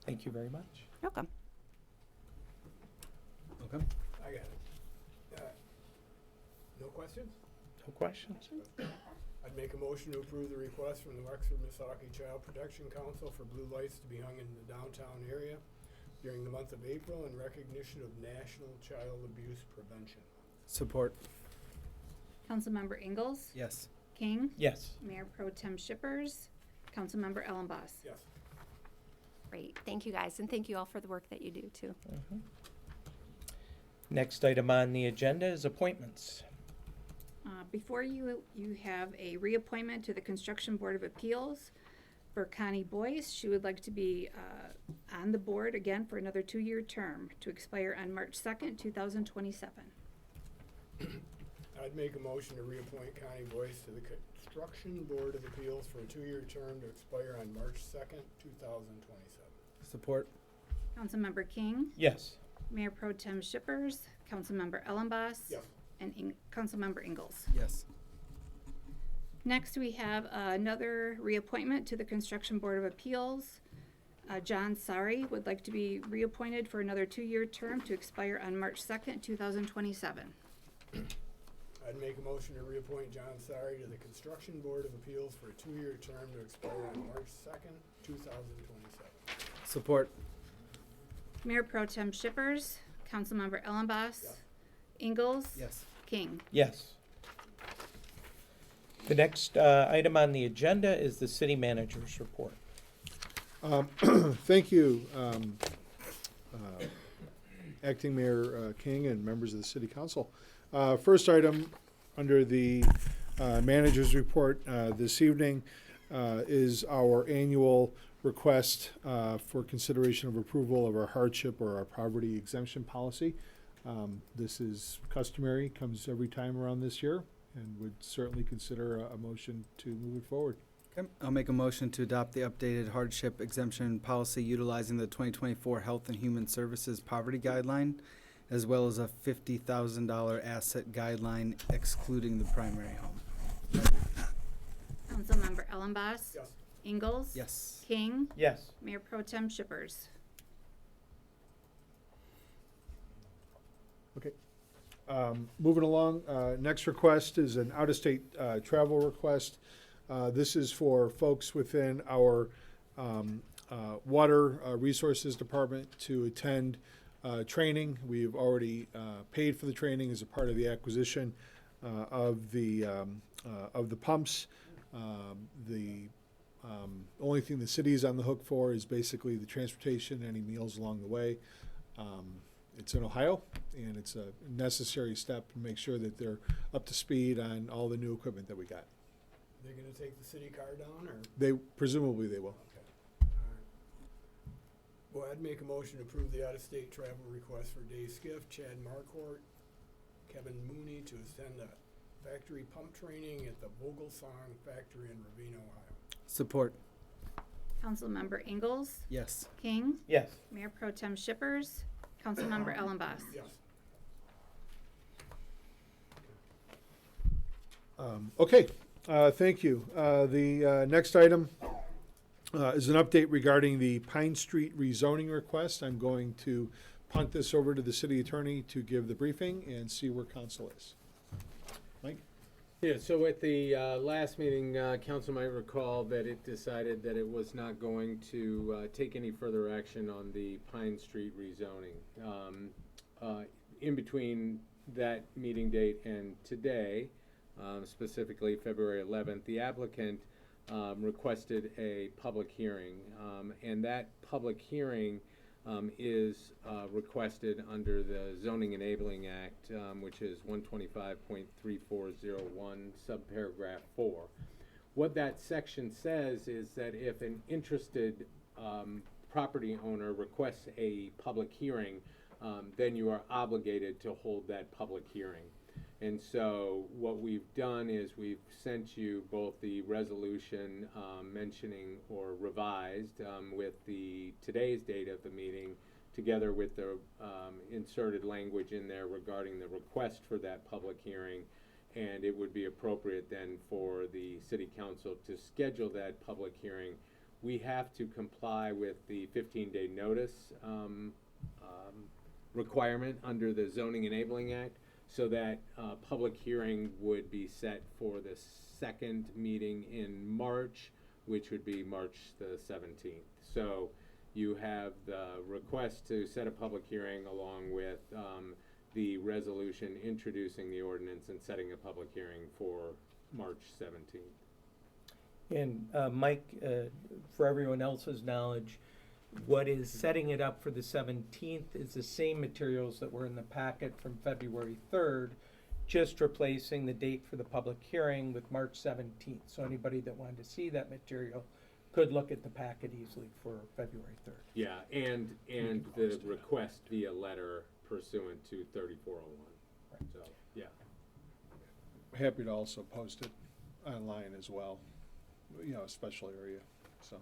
Thank you very much.
Welcome.
Welcome.
I got it. No questions?
No questions?
I'd make a motion to approve the request from the Wexford Misaki Child Protection Council for blue lights to be hung in the downtown area during the month of April in recognition of National Child Abuse Prevention Month.
Support.
Councilmember Ingalls?
Yes.
King?
Yes.
Mayor Pro Tem Shippers? Councilmember Ellenboss?
Yes.
Great. Thank you, guys. And thank you all for the work that you do, too.
Next item on the agenda is appointments.
Before you have a reappointment to the Construction Board of Appeals for Connie Boyce. She would like to be on the board again for another 2-year term to expire on March 2nd, 2027.
I'd make a motion to reappoint Connie Boyce to the Construction Board of Appeals for a 2-year term to expire on March 2nd, 2027.
Support.
Councilmember King?
Yes.
Mayor Pro Tem Shippers? Councilmember Ellenboss?
Yes.
And Councilmember Ingalls.
Yes.
Next, we have another reappointment to the Construction Board of Appeals. John Sari would like to be reappointed for another 2-year term to expire on March 2nd, 2027.
I'd make a motion to reappoint John Sari to the Construction Board of Appeals for a 2-year term to expire on March 2nd, 2027.
Support.
Mayor Pro Tem Shippers, Councilmember Ellenboss, Ingalls,
Yes.
King.
Yes. The next item on the agenda is the city manager's report.
Thank you, Acting Mayor King and members of the City Council. First item under the manager's report this evening is our annual request for consideration of approval of our hardship or our poverty exemption policy. This is customary, comes every time around this year, and would certainly consider a motion to move it forward.
Okay. I'll make a motion to adopt the updated hardship exemption policy utilizing the 2024 Health and Human Services Poverty Guideline, as well as a $50,000 asset guideline excluding the primary home.
Councilmember Ellenboss.
Yes.
Ingalls.
Yes.
King.
Yes.
Mayor Pro Tem Shippers.
Okay. Moving along, next request is an out-of-state travel request. This is for folks within our Water Resources Department to attend training. We've already paid for the training as a part of the acquisition of the pumps. The only thing the city is on the hook for is basically the transportation, any meals along the way. It's in Ohio, and it's a necessary step to make sure that they're up to speed on all the new equipment that we got.
They're gonna take the city car down, or?
Presumably they will.
Well, I'd make a motion to approve the out-of-state travel request for Dave Skiff, Chad Marquardt, Kevin Mooney to attend a factory pump training at the Vogelsong factory in Ravine, Ohio.
Support.
Councilmember Ingalls?
Yes.
King?
Yes.
Mayor Pro Tem Shippers? Councilmember Ellenboss?
Yes.
Okay, thank you. The next item is an update regarding the Pine Street rezoning request. I'm going to punt this over to the city attorney to give the briefing and see where council is. Mike?
Yeah, so at the last meeting, council might recall that it decided that it was not going to take any further action on the Pine Street rezoning. In between that meeting date and today, specifically February 11th, the applicant requested a public hearing, and that public hearing is requested under the Zoning Enabling Act, which is 125.3401, subparagraph 4. What that section says is that if an interested property owner requests a public hearing, then you are obligated to hold that public hearing. And so what we've done is we've sent you both the resolution mentioning or revised with the today's date of the meeting, together with the inserted language in there regarding the request for that public hearing. And it would be appropriate then for the city council to schedule that public hearing. We have to comply with the 15-day notice requirement under the Zoning Enabling Act. So that public hearing would be set for the second meeting in March, which would be March the 17th. So you have the request to set a public hearing along with the resolution introducing the ordinance and setting a public hearing for March 17th.
And Mike, for everyone else's knowledge, what is setting it up for the 17th is the same materials that were in the packet from February 3rd, just replacing the date for the public hearing with March 17th. So anybody that wanted to see that material could look at the packet easily for February 3rd.
Yeah, and the request via letter pursuant to 3401. Right. So, yeah.
Happy to also post it online as well, a special area, so.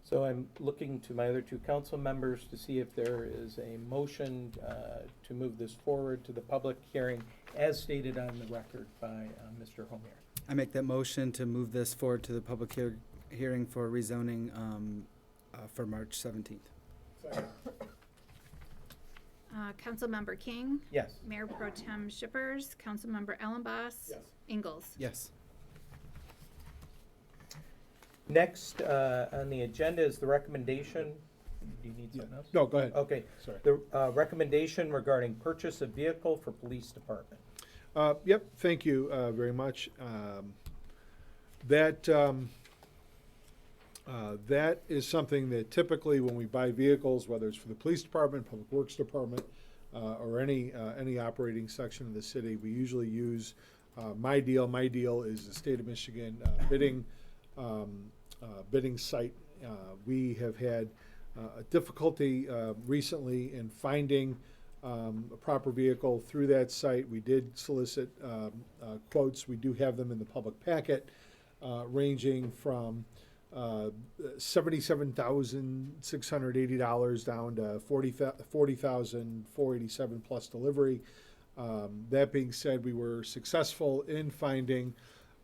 So I'm looking to my other two council members to see if there is a motion to move this forward to the public hearing as stated on the record by Mr. Homer.
I make that motion to move this forward to the public hearing for rezoning for March 17th.
Second.
Councilmember King?
Yes.
Mayor Pro Tem Shippers? Councilmember Ellenboss?
Yes.
Ingalls?
Yes.
Next on the agenda is the recommendation. Do you need something else?
No, go ahead.
Okay.
Sorry.
The recommendation regarding purchase of vehicle for police department.
Yep, thank you very much. That is something that typically when we buy vehicles, whether it's for the police department, public works department, or any operating section of the city, we usually use My Deal. My Deal is the state of Michigan bidding site. We have had a difficulty recently in finding a proper vehicle through that site. We did solicit quotes. We do have them in the public packet, ranging from $77,680 down to $40,487 plus delivery. That being said, we were successful in finding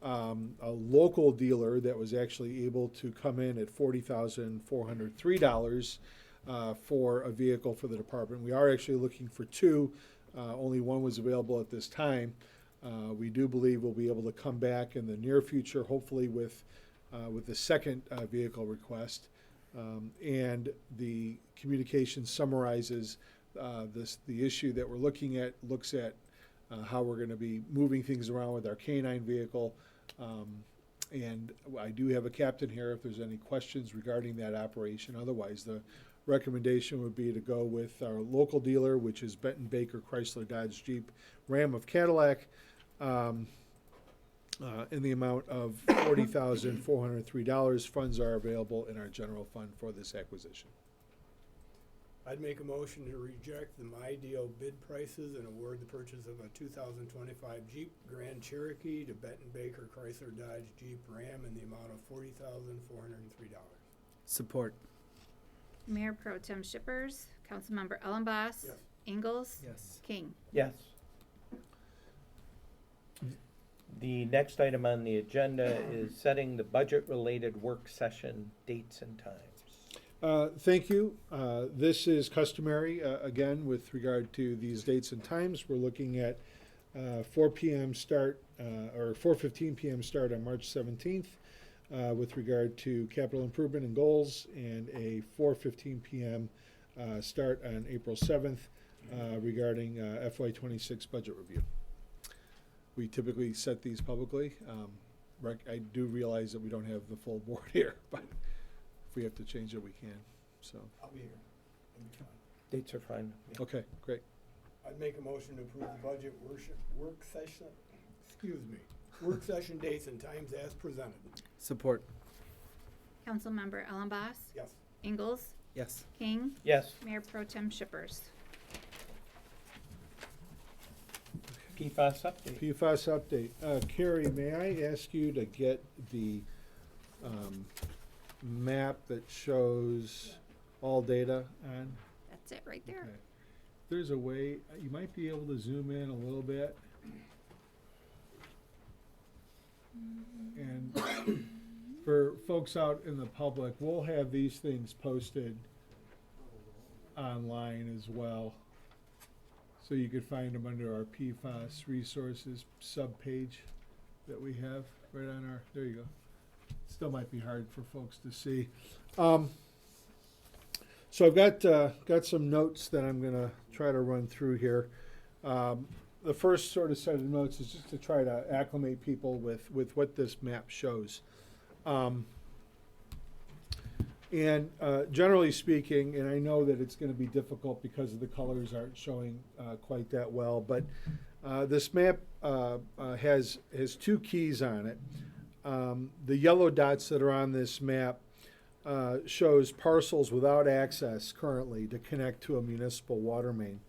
a local dealer that was actually able to come in at $40,403 for a vehicle for the department. We are actually looking for two. Only one was available at this time. We do believe we'll be able to come back in the near future, hopefully with the second vehicle request. And the communication summarizes the issue that we're looking at, looks at how we're going to be moving things around with our K-9 vehicle, And I do have a captain here if there's any questions regarding that operation. Otherwise, the recommendation would be to go with our local dealer, which is Benton Baker Chrysler Dodge Jeep Ram of Cadillac, in the amount of $40,403. Funds are available in our general fund for this acquisition.
I'd make a motion to reject the My Deal bid prices and award the purchase of a 2025 Jeep Grand Cherokee to Benton Baker Chrysler Dodge Jeep Ram in the amount of $40,403.
Support.
Mayor Pro Tem Shippers, Councilmember Ellenboss.
Yes.
Ingalls.
Yes.
King.
Yes. The next item on the agenda is setting the budget-related work session dates and times.
Thank you. This is customary, again, with regard to these dates and times. We're looking at 4 p.m. start, or 4:15 p.m. start on March 17th with regard to capital improvement and goals, and a 4:15 p.m. Start on April 7th regarding FY26 budget review. We typically set these publicly. I do realize that we don't have the full board here, but if we have to change it, we can. So.
I'll be here. It'll be fine.
Dates are fine.
Okay, great.
I'd make a motion to approve the budget work session, work session dates and times as presented.
Support.
Councilmember Ellenboss.
Yes.
Ingalls.
Yes.
King.
Yes.
Mayor Pro Tem Shippers.
PFAS update.
PFAS update. Carrie, may I ask you to get the map that shows all data on?
That's it right there.
Okay. There's a way, you might be able to zoom in a little bit. And for folks out in the public, we'll have these things posted online as well. So you could find them under our PFAS resources subpage that we have right on our, there you go. Still might be hard for folks to see. So I've got some notes that I'm gonna try to run through here. The first sort of set of notes is just to try to acclimate people with what this map shows. And generally speaking, and I know that it's going to be difficult because the colors aren't showing quite that well, but this map has two keys on it. The yellow dots that are on this map shows parcels without access currently to connect to a municipal water main.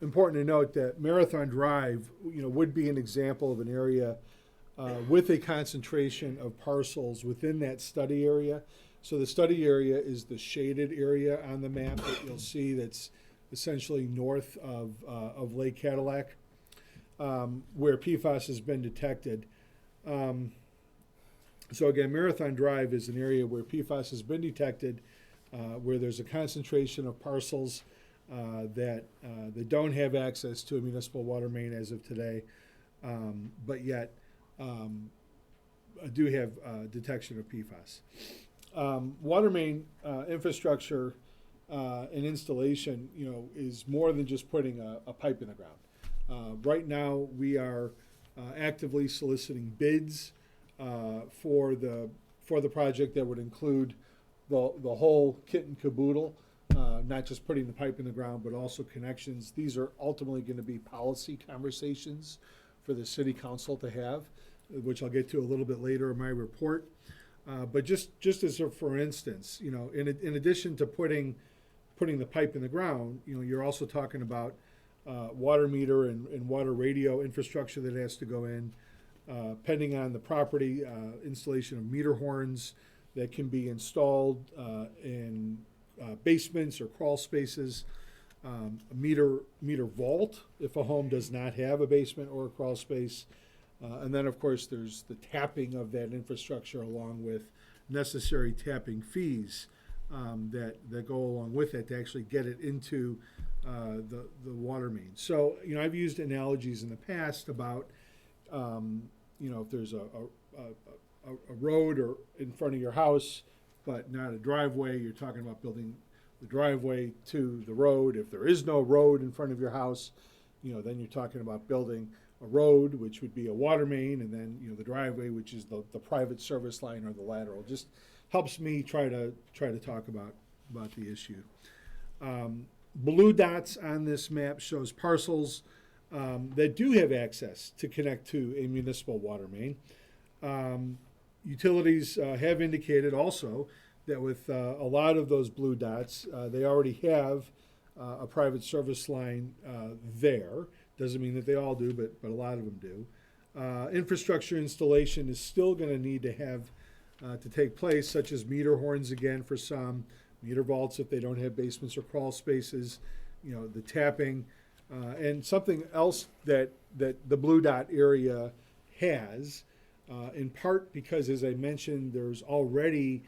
Important to note that Marathon Drive, would be an example of an area with a concentration of parcels within that study area. So the study area is the shaded area on the map that you'll see that's essentially north of Lake Cadillac, where PFAS has been detected. So again, Marathon Drive is an area where PFAS has been detected, where there's a concentration of parcels that don't have access to a municipal water main as of today, but yet do have detection of PFAS. Water main infrastructure and installation, is more than just putting a pipe in the ground. Right now, we are actively soliciting bids for the project that would include the whole kit and caboodle, not just putting the pipe in the ground, but also connections. These are ultimately going to be policy conversations for the city council to have, which I'll get to a little bit later in my report. But just as a for instance, in addition to putting the pipe in the ground, you're also talking about water meter and water radio infrastructure that has to go in, pending on the property, installation of meter horns that can be installed in basements or crawl spaces, a meter vault if a home does not have a basement or a crawl space. And then, of course, there's the tapping of that infrastructure along with necessary tapping fees that go along with it to actually get it into the water main. So, I've used analogies in the past about, if there's a road or in front of your house, but not a driveway, you're talking about building the driveway to the road. If there is no road in front of your house, then you're talking about building a road, which would be a water main, and then, the driveway, which is the private service line or the lateral. Just helps me try to talk about the issue. Blue dots on this map shows parcels that do have access to connect to a municipal water main. Utilities have indicated also that with a lot of those blue dots, they already have a private service line there. Doesn't mean that they all do, but a lot of them do. Infrastructure installation is still going to need to have to take place, such as meter horns again for some, meter vaults if they don't have basements or crawl spaces, the tapping, and something else that the blue dot area has, in part because, as I mentioned, there's already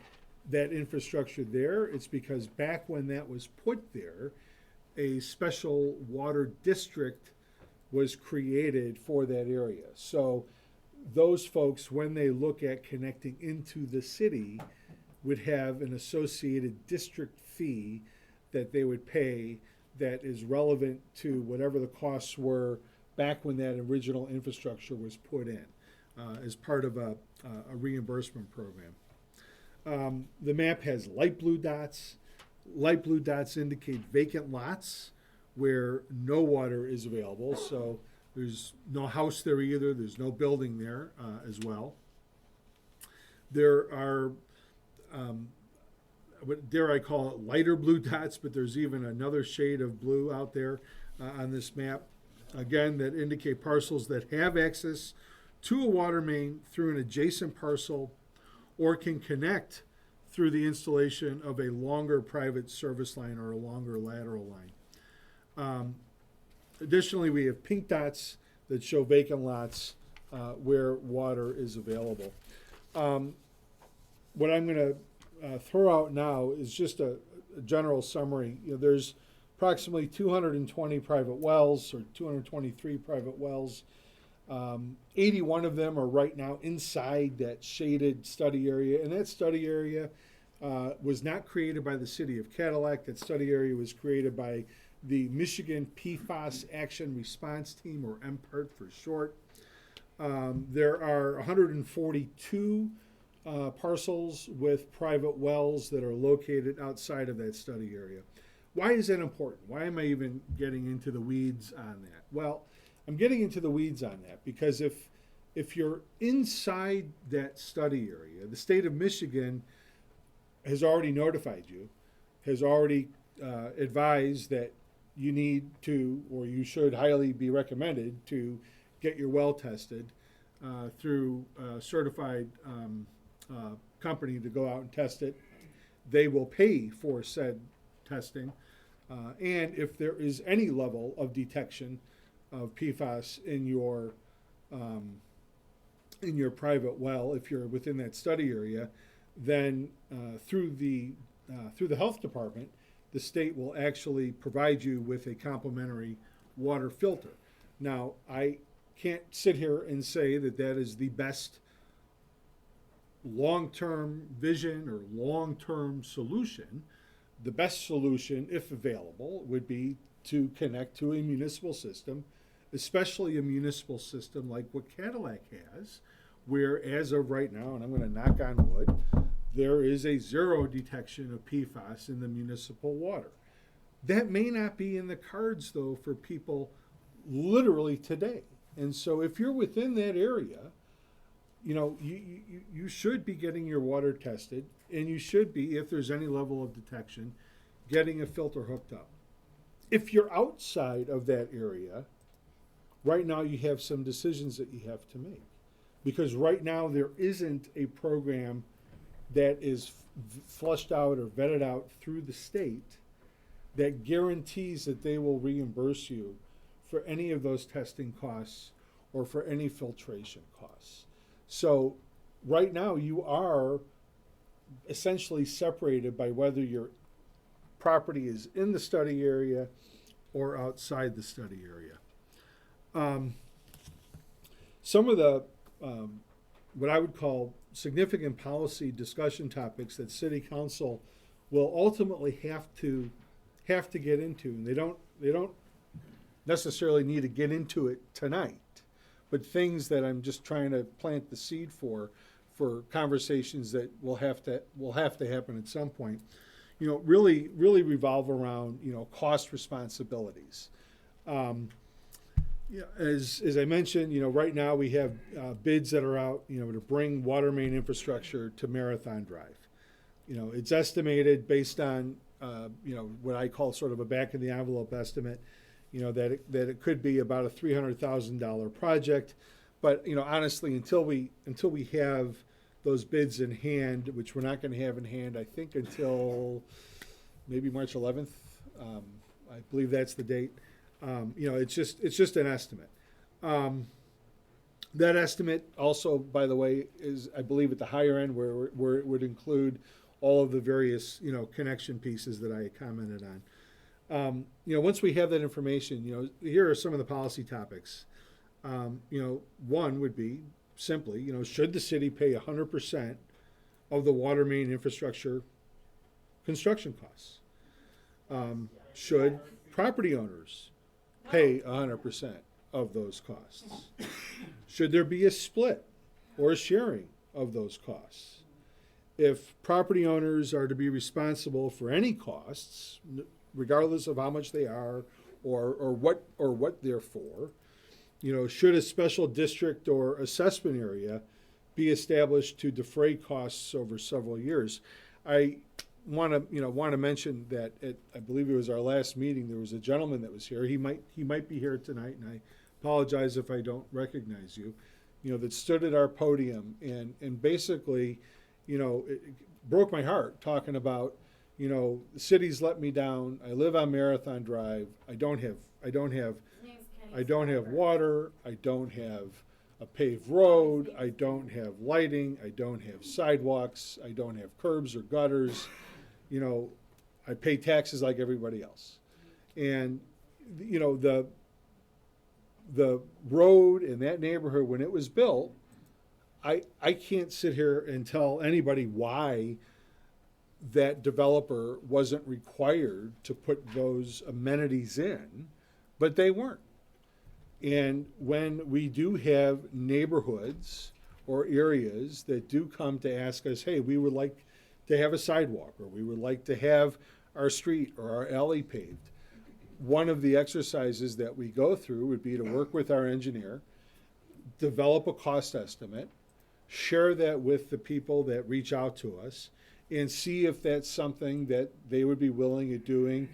that infrastructure there. It's because back when that was put there, a special water district was created for that area. So those folks, when they look at connecting into the city, would have an associated district fee that they would pay that is relevant to whatever the costs were back when that original infrastructure was put in as part of a reimbursement program. The map has light blue dots. Light blue dots indicate vacant lots where no water is available. So there's no house there either. There's no building there as well. There are, dare I call it, lighter blue dots, but there's even another shade of blue out there on this map. Again, that indicate parcels that have access to a water main through an adjacent parcel or can connect through the installation of a longer private service line or a longer lateral line. Additionally, we have pink dots that show vacant lots where water is available. What I'm going to throw out now is just a general summary. There's approximately 220 private wells, or 223 private wells. 81 of them are right now inside that shaded study area, and that study area was not created by the city of Cadillac. That study area was created by the Michigan PFAS Action Response Team, or MPART for short. There are 142 parcels with private wells that are located outside of that study area. Why is that important? Why am I even getting into the weeds on that? Well, I'm getting into the weeds on that because if you're inside that study area, the state of Michigan has already notified you, has already advised that you need to, or you should highly be recommended to get your well tested through a certified company to go out and test it. They will pay for said testing. And if there is any level of detection of PFAS in your private well, if you're within that study area, then through the health department, the state will actually provide you with a complimentary water filter. Now, I can't sit here and say that that is the best long-term vision or long-term solution. The best solution, if available, would be to connect to a municipal system, especially a municipal system like what Cadillac has, where as of right now, and I'm going to knock on wood, there is a zero detection of PFAS in the municipal water. That may not be in the cards, though, for people literally today. And so if you're within that area, you should be getting your water tested, and you should be, if there's any level of detection, getting a filter hooked up. If you're outside of that area, right now you have some decisions that you have to make. Because right now there isn't a program that is flushed out or vetted out through the state that guarantees that they will reimburse you for any of those testing costs or for any filtration costs. So right now you are essentially separated by whether your property is in the study area or outside the study area. Some of the what I would call significant policy discussion topics that City Council will ultimately have to get into, and they don't necessarily need to get into it tonight, but things that I'm just trying to plant the seed for conversations that will have to happen at some point. Really revolve around, cost responsibilities. As I mentioned, right now we have bids that are out, to bring water main infrastructure to Marathon Drive. It's estimated based on, what I call sort of a back of the envelope estimate, that it could be about a $300,000 project. But, honestly, until we have those bids in hand, which we're not going to have in hand, I think until maybe March 11th. I believe that's the date. It's just an estimate. That estimate also, by the way, is, I believe, at the higher end where it would include all of the various, connection pieces that I commented on. Once we have that information, here are some of the policy topics. One would be simply, should the city pay 100% of the water main infrastructure construction costs? Should property owners pay 100% of those costs? Should there be a split or a sharing of those costs? If property owners are to be responsible for any costs, regardless of how much they are or what they're for, should a special district or assessment area be established to defray costs over several years? I want to mention that I believe it was our last meeting. There was a gentleman that was here. He might be here tonight, and I apologize if I don't recognize you. That stood at our podium and basically, it broke my heart talking about, the city's let me down. I live on Marathon Drive. I don't have water. I don't have a paved road. I don't have lighting. I don't have sidewalks. I don't have curbs or gutters. I pay taxes like everybody else. And, the road in that neighborhood, when it was built, I can't sit here and tell anybody why that developer wasn't required to put those amenities in, but they weren't. And when we do have neighborhoods or areas that do come to ask us, hey, we would like to have a sidewalk, or we would like to have our street or our alley paved, one of the exercises that we go through would be to work with our engineer, develop a cost estimate, share that with the people that reach out to us, and see if that's something that they would be willing at doing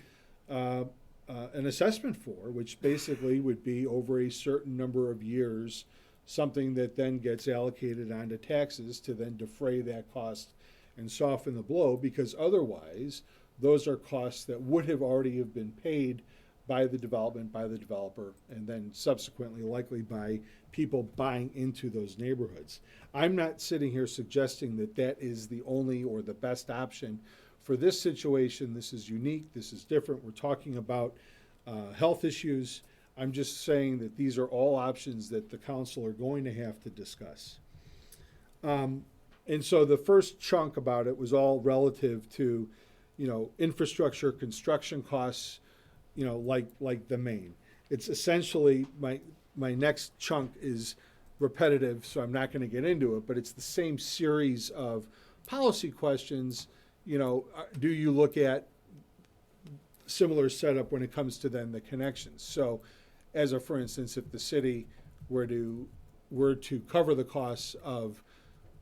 an assessment for, which basically would be over a certain number of years, something that then gets allocated onto taxes to then defray that cost and soften the blow, because otherwise those are costs that would have already have been paid by the development, by the developer, and then subsequently likely by people buying into those neighborhoods. I'm not sitting here suggesting that that is the only or the best option for this situation. This is unique, this is different. We're talking about health issues. I'm just saying that these are all options that the council are going to have to discuss. And so the first chunk about it was all relative to, infrastructure, construction costs, like the main. It's essentially, my next chunk is repetitive, so I'm not going to get into it, but it's the same series of policy questions. Do you look at similar setup when it comes to then the connections? So, for instance, if the city were to cover the costs of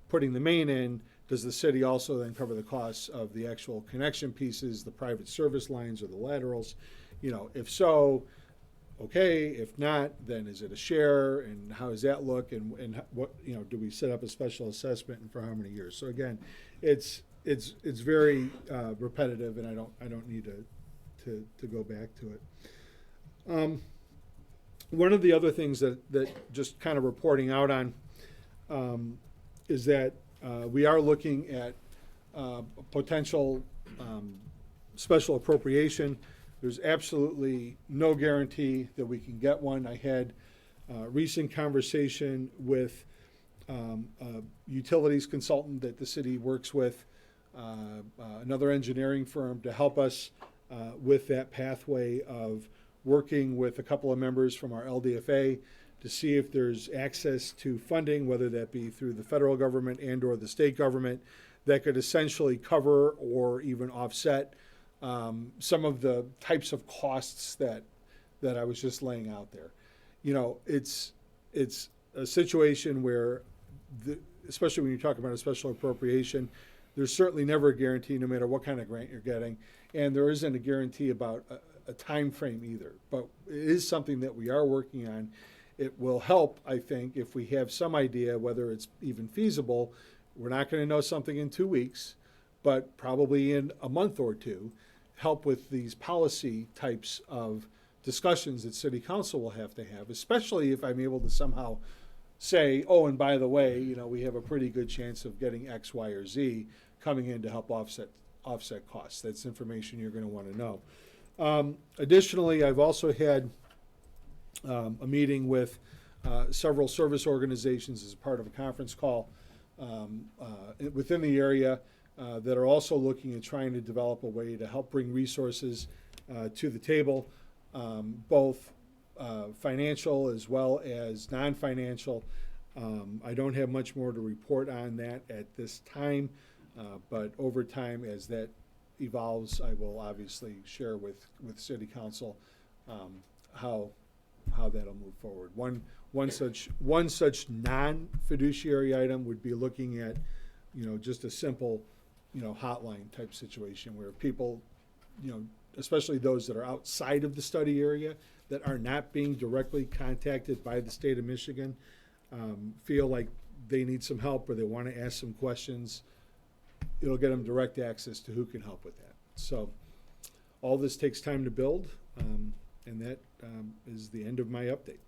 putting the main in, does the city also then cover the costs of the actual connection pieces, the private service lines or the laterals? If so, okay. If not, then is it a share, and how does that look, and what, do we set up a special assessment, and for how many years? So again, it's very repetitive, and I don't need to go back to it. One of the other things that just kind of reporting out on is that we are looking at potential special appropriation. There's absolutely no guarantee that we can get one. I had a recent conversation with a utilities consultant that the city works with, another engineering firm, to help us with that pathway of working with a couple of members from our LDFA to see if there's access to funding, whether that be through the federal government and or the state government, that could essentially cover or even offset some of the types of costs that I was just laying out there. You know, it's a situation where, especially when you talk about a special appropriation, there's certainly never a guarantee, no matter what kind of grant you're getting, and there isn't a guarantee about a time frame either. But it is something that we are working on. It will help, I think, if we have some idea whether it's even feasible. We're not going to know something in 2 weeks, but probably in a month or two, help with these policy types of discussions that City Council will have to have, especially if I'm able to somehow say, oh, and by the way, you know, we have a pretty good chance of getting X, Y, or Z coming in to help offset costs. That's information you're going to want to know. Additionally, I've also had a meeting with several service organizations as part of a conference call within the area that are also looking at trying to develop a way to help bring resources to the table, both financial as well as non-financial. I don't have much more to report on that at this time, but over time, as that evolves, I will obviously share with City Council how that'll move forward. One such non-fiduciary item would be looking at, you know, just a simple, you know, hotline type situation where people, you know, especially those that are outside of the study area that are not being directly contacted by the state of Michigan, feel like they need some help or they want to ask some questions. It'll get them direct access to who can help with that. So all this takes time to build, and that is the end of my update.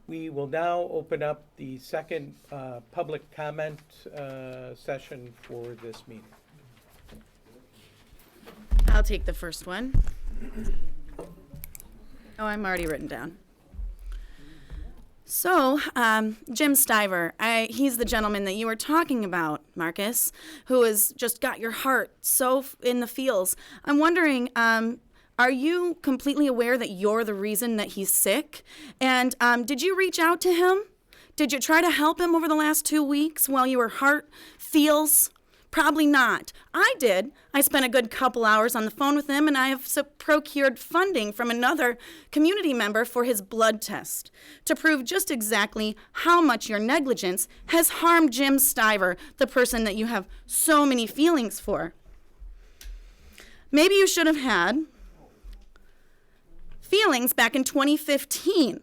We will now open up the second public comment session for this meeting.
I'll take the first one. Oh, I'm already written down. So, Jim Stiver, he's the gentleman that you were talking about, Marcus, who has just got your heart so in the feels. I'm wondering, are you completely aware that you're the reason that he's sick? And did you reach out to him? Did you try to help him over the last 2 weeks while your heart feels? Probably not. I did. I spent a good couple hours on the phone with him, and I have procured funding from another community member for his blood test to prove just exactly how much your negligence has harmed Jim Stiver, the person that you have so many feelings for. Maybe you should have had feelings back in 2015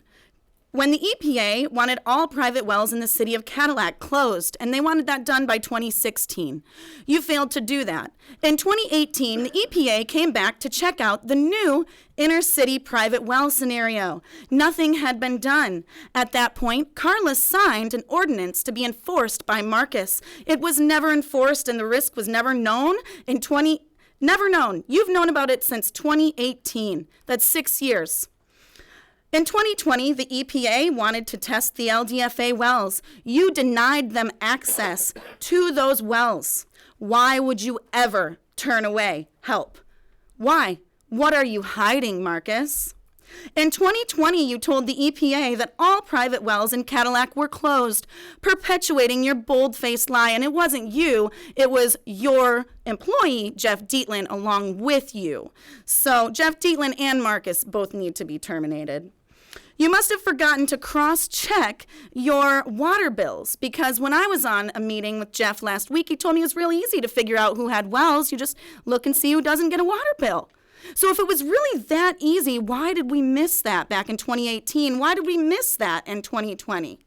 when the EPA wanted all private wells in the city of Cadillac closed, and they wanted that done by 2016. You failed to do that. In 2018, the EPA came back to check out the new inner city private well scenario. Nothing had been done. At that point, Carla signed an ordinance to be enforced by Marcus. It was never enforced, and the risk was never known Never known. You've known about it since 2018. That's 6 years. In 2020, the EPA wanted to test the LDFA wells. You denied them access to those wells. Why would you ever turn away help? Why? What are you hiding, Marcus? In 2020, you told the EPA that all private wells in Cadillac were closed, perpetuating your bold-faced lie. And it wasn't you, it was your employee, Jeff Dietlin, along with you. So Jeff Dietlin and Marcus both need to be terminated. You must have forgotten to cross-check your water bills, because when I was on a meeting with Jeff last week, he told me it was really easy to figure out who had wells. You just look and see who doesn't get a water bill. So if it was really that easy, why did we miss that back in 2018? Why did we miss that in 2020?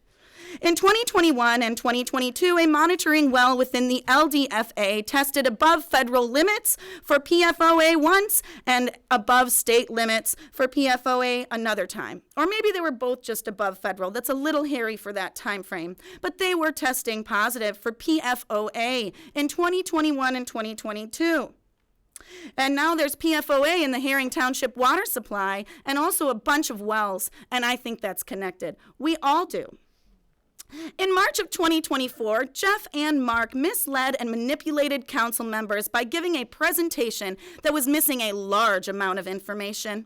In 2021 and 2022, a monitoring well within the LDFA tested above federal limits for PFOA once and above state limits for PFOA another time. Or maybe they were both just above federal. That's a little hairy for that time frame. But they were testing positive for PFOA in 2021 and 2022. And now there's PFOA in the Herring Township water supply and also a bunch of wells, and I think that's connected. We all do. In March of 2024, Jeff and Mark misled and manipulated council members by giving a presentation that was missing a large amount of information.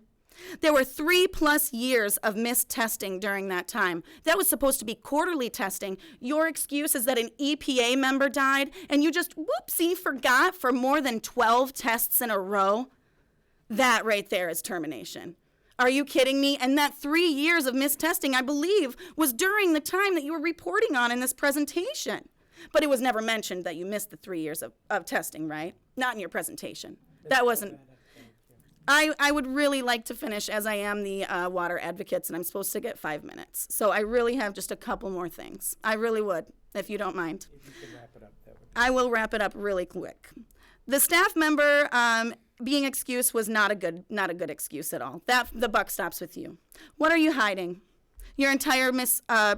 There were 3+ years of missed testing during that time. That was supposed to be quarterly testing. Your excuse is that an EPA member died and you just whoopsie forgot for more than 12 tests in a row. That right there is termination. Are you kidding me? And that 3 years of missed testing, I believe, was during the time that you were reporting on in this presentation. But it was never mentioned that you missed the 3 years of testing, right? Not in your presentation. That wasn't. I would really like to finish, as I am the water advocates, and I'm supposed to get 5 minutes. So I really have just a couple more things. I really would, if you don't mind.
If you could wrap it up, that would.
I will wrap it up really quick. The staff member being excused was not a good excuse at all. The buck stops with you. What are you hiding? Your entire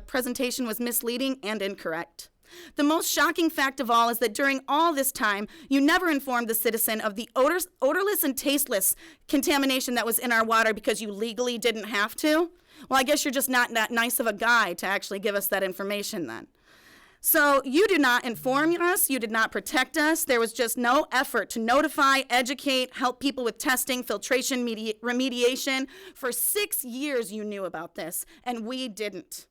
presentation was misleading and incorrect. The most shocking fact of all is that during all this time, you never informed the citizen of the odorless and tasteless contamination that was in our water because you legally didn't have to. Well, I guess you're just not that nice of a guy to actually give us that information then. So you did not inform us, you did not protect us. There was just no effort to notify, educate, help people with testing, filtration, remediation. For 6 years you knew about this, and we didn't.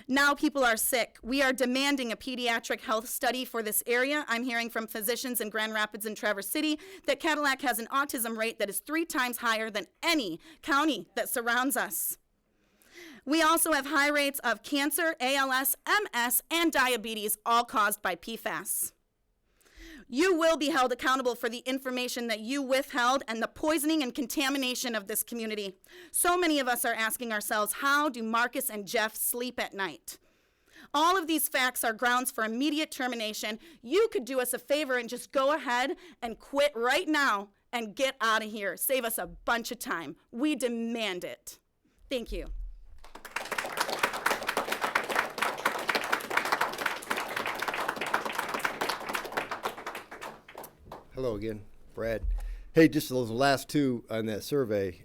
Now people are sick. We are demanding a pediatric health study for this area. I'm hearing from physicians in Grand Rapids and Traverse City that Cadillac has an autism rate that is 3 times higher than any county that surrounds us. We also have high rates of cancer, ALS, MS, and diabetes, all caused by PFAS. You will be held accountable for the information that you withheld and the poisoning and contamination of this community. So many of us are asking ourselves, how do Marcus and Jeff sleep at night? All of these facts are grounds for immediate termination. You could do us a favor and just go ahead and quit right now and get out of here. Save us a bunch of time. We demand it. Thank you.
Hello again, Brad. Hey, just those last two on that survey,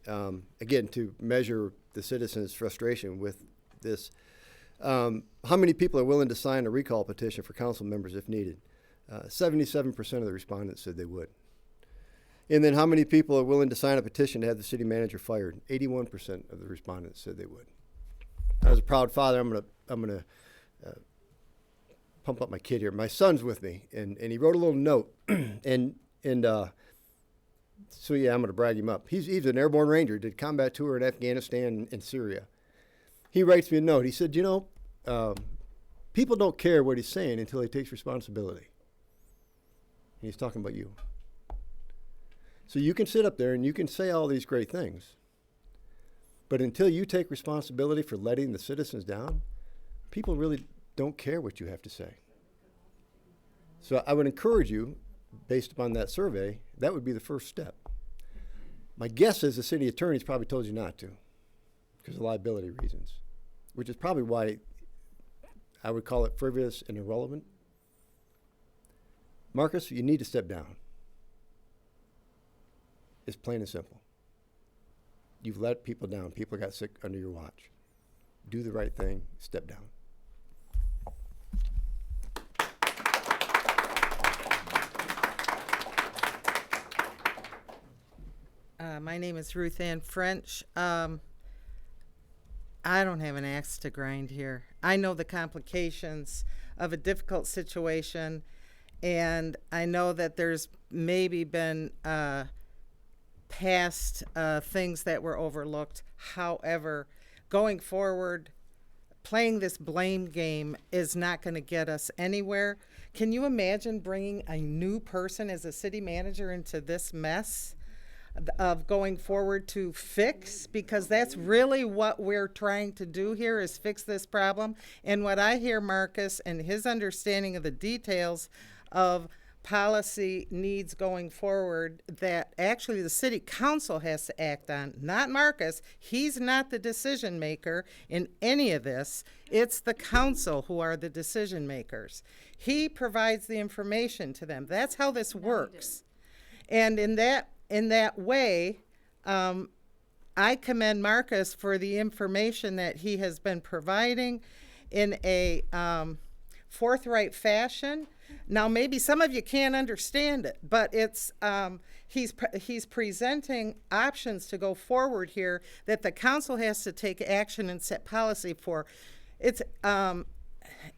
again, to measure the citizens' frustration with this. How many people are willing to sign a recall petition for council members if needed? 77% of the respondents said they would. And then how many people are willing to sign a petition to have the city manager fired? 81% of the respondents said they would. As a proud father, I'm gonna pump up my kid here. My son's with me, and he wrote a little note, so yeah, I'm going to brag him up. He's an airborne ranger, did combat tour in Afghanistan and Syria. He writes me a note. He said, people don't care what he's saying until he takes responsibility. And he's talking about you. So you can sit up there and you can say all these great things, but until you take responsibility for letting the citizens down, people really don't care what you have to say. So I would encourage you, based upon that survey, that would be the first step. My guess is the city attorney's probably told you not to because of liability reasons, which is probably why I would call it frivolous and irrelevant. Marcus, you need to step down. It's plain and simple. You've let people down. People got sick under your watch. Do the right thing, step down.
My name is Ruth Ann French. I don't have an axe to grind here. I know the complications of a difficult situation, and I know that there's maybe been past things that were overlooked. However, going forward, playing this blame game is not going to get us anywhere. Can you imagine bringing a new person as a city manager into this mess of going forward to fix? Because that's really what we're trying to do here, is fix this problem. And what I hear Marcus and his understanding of the details of policy needs going forward that actually the city council has to act on, not Marcus. He's not the decision maker in any of this. It's the council who are the decision makers. He provides the information to them. That's how this works. And in that way, I commend Marcus for the information that he has been providing in a forthright fashion. Now, maybe some of you can't understand it, but it's he's presenting options to go forward here that the council has to take action and set policy for. It's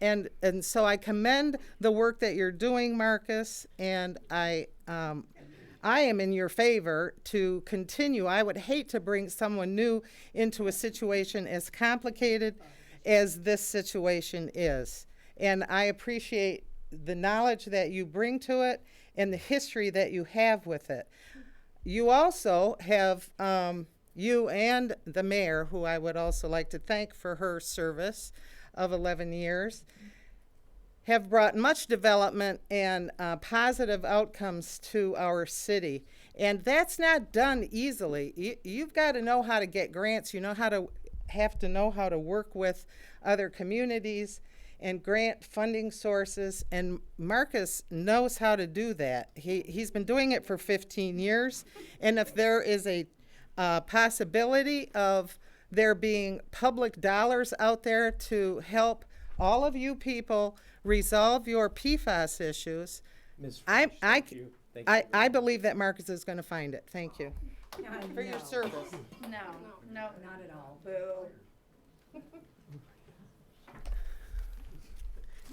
and so I commend the work that you're doing, Marcus, and I am in your favor to continue. I would hate to bring someone new into a situation as complicated as this situation is. And I appreciate the knowledge that you bring to it and the history that you have with it. You also have, you and the mayor, who I would also like to thank for her service of 11 years, have brought much development and positive outcomes to our city. And that's not done easily. You've got to know how to get grants. You have to know how to work with other communities and grant funding sources. And Marcus knows how to do that. He's been doing it for 15 years. And if there is a possibility of there being public dollars out there to help all of you people resolve your PFAS issues, I believe that Marcus is going to find it. Thank you for your service.
No, not at all. Boo.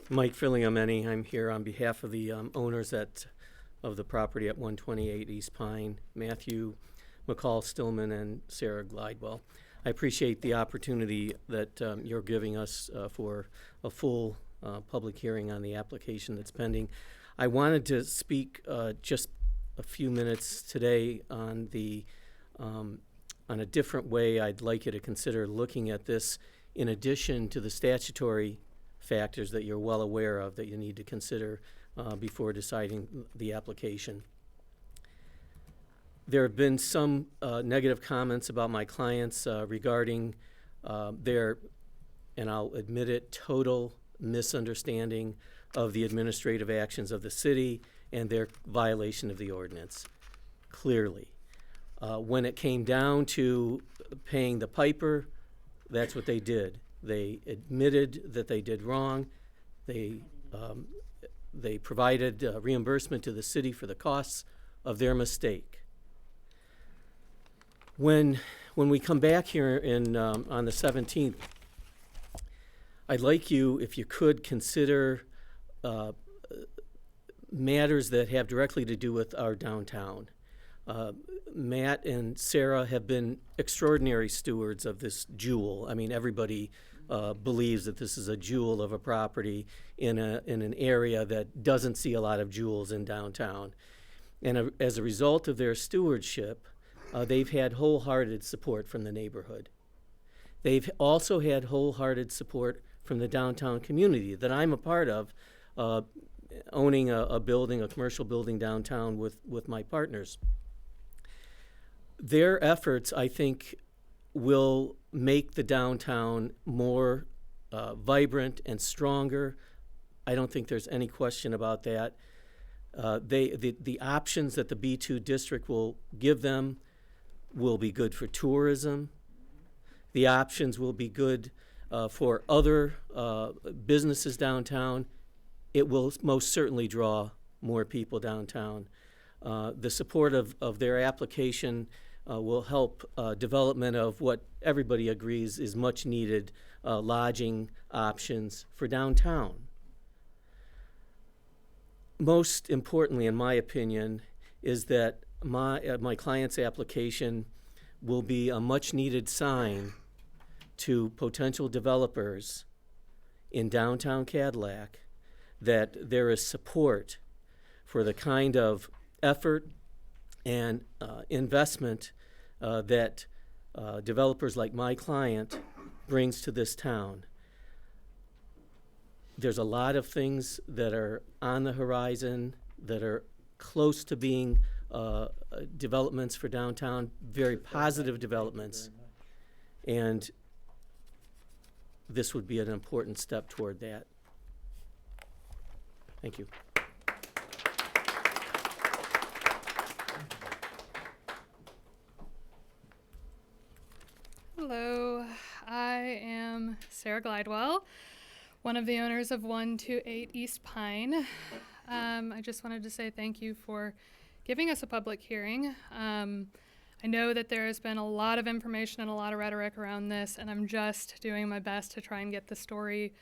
Mike Filiameni, I'm here on behalf of the owners of the property at 128 East Pine, Matthew McCall Stillman and Sarah Glidewell. I appreciate the opportunity that you're giving us for a full public hearing on the application that's pending. I wanted to speak just a few minutes today on a different way I'd like you to consider looking at this, in addition to the statutory factors that you're well aware of that you need to consider before deciding the application. There have been some negative comments about my clients regarding their, and I'll admit it, total misunderstanding of the administrative actions of the city and their violation of the ordinance, clearly. When it came down to paying the piper, that's what they did. They admitted that they did wrong. They provided reimbursement to the city for the costs of their mistake. When we come back here on the 17th, I'd like you, if you could, consider matters that have directly to do with our downtown. Matt and Sarah have been extraordinary stewards of this jewel. I mean, everybody believes that this is a jewel of a property in an area that doesn't see a lot of jewels in downtown. And as a result of their stewardship, they've had wholehearted support from the neighborhood. They've also had wholehearted support from the downtown community that I'm a part of, owning a commercial building downtown with my partners. Their efforts, I think, will make the downtown more vibrant and stronger. I don't think there's any question about that. The options that the B2 district will give them will be good for tourism. The options will be good for other businesses downtown. It will most certainly draw more people downtown. The support of their application will help development of what everybody agrees is much needed lodging options for downtown. Most importantly, in my opinion, is that my client's application will be a much needed sign to potential developers in downtown Cadillac that there is support for the kind of effort and investment that developers like my client brings to this town. There's a lot of things that are on the horizon that are close to being developments for downtown, very positive developments. And this would be an important step toward that. Thank you.
Hello, I am Sarah Glidewell
one of the owners of 128 East Pine. I just wanted to say thank you for giving us a public hearing. I know that there has been a lot of information and a lot of rhetoric around this, and I'm just doing my best to try and get the story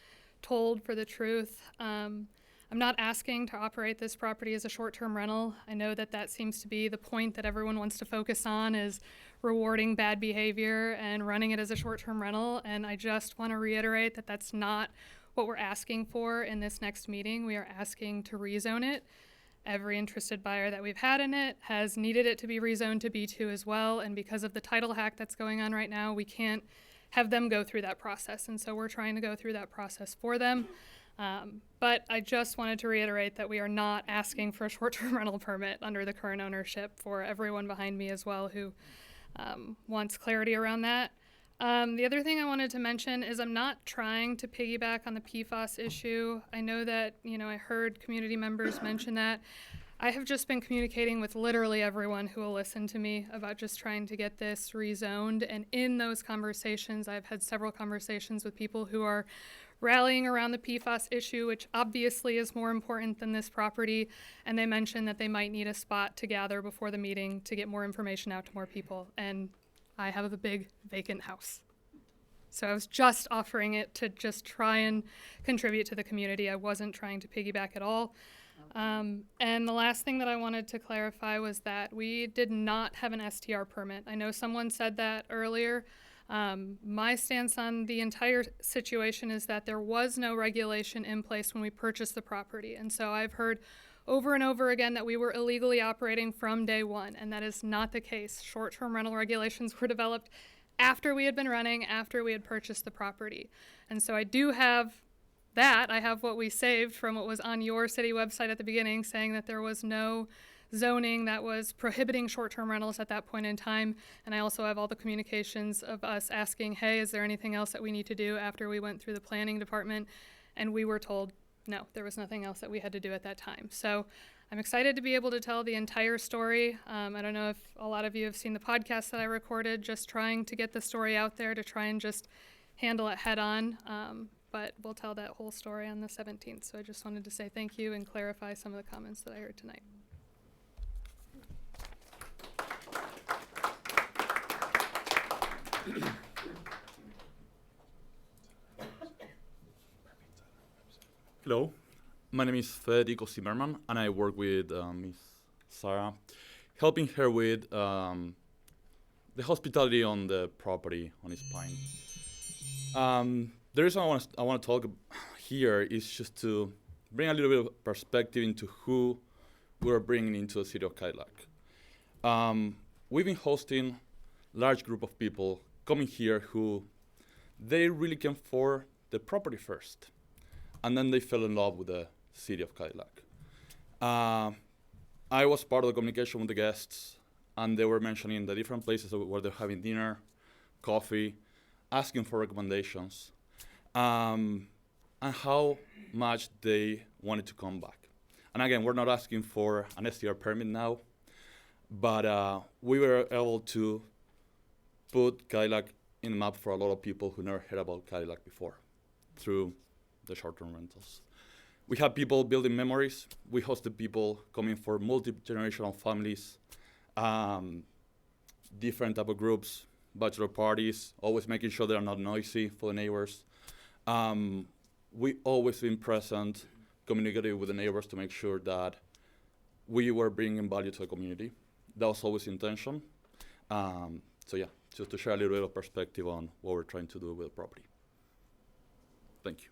told for the truth. I'm not asking to operate this property as a short-term rental. I know that that seems to be the point that everyone wants to focus on, is rewarding bad behavior and running it as a short-term rental, and I just want to reiterate that that's not what we're asking for in this next meeting. We are asking to rezone it. Every interested buyer that we've had in it has needed it to be rezoned to B2 as well, and because of the title hack that's going on right now, we can't have them go through that process, and so we're trying to go through that process for them. But I just wanted to reiterate that we are not asking for a short-term rental permit under the current ownership, for everyone behind me as well who wants clarity around that. The other thing I wanted to mention is I'm not trying to piggyback on the PFAS issue. I know that, I heard community members mention that. I have just been communicating with literally everyone who will listen to me about just trying to get this rezoned. And in those conversations, I've had several conversations with people who are rallying around the PFAS issue, which obviously is more important than this property. And they mentioned that they might need a spot to gather before the meeting to get more information out to more people. And I have a big vacant house. So I was just offering it to just try and contribute to the community. I wasn't trying to piggyback at all. And the last thing that I wanted to clarify was that we did not have an STR permit. I know someone said that earlier. My stance on the entire situation is that there was no regulation in place when we purchased the property. And so I've heard over and over again that we were illegally operating from day one, and that is not the case. Short-term rental regulations were developed after we had been running, after we had purchased the property. And so I do have that. I have what we saved from what was on your city website at the beginning, saying that there was no zoning that was prohibiting short-term rentals at that point in time. And I also have all the communications of us asking, hey, is there anything else that we need to do after we went through the planning department? And we were told, no, there was nothing else that we had to do at that time. So I'm excited to be able to tell the entire story. I don't know if a lot of you have seen the podcast that I recorded, just trying to get the story out there to try and just handle it head on. But we'll tell that whole story on the 17th. So I just wanted to say thank you and clarify some of the comments that I heard tonight.
Hello, my name is Federico Zimmerman, and I work with Miss Sarah, helping her with the hospitality on the property on East Pine. The reason I want to talk here is just to bring a little bit of perspective into who we're bringing into the city of Cadillac. We've been hosting large group of people coming here who they really came for the property first, and then they fell in love with the city of Cadillac. I was part of the communication with the guests, and they were mentioning the different places where they're having dinner, coffee, asking for recommendations, and how much they wanted to come back. And again, we're not asking for an STR permit now, but we were able to put Cadillac in the map for a lot of people who never heard about Cadillac before through the short-term rentals. We have people building memories. We hosted people coming for multi-generational families, different type of groups, bachelor parties, always making sure they're not noisy for the neighbors. We always been present, communicating with the neighbors to make sure that we were bringing value to the community. That was always the intention. So yeah, just to share a little bit of perspective on what we're trying to do with the property. Thank you.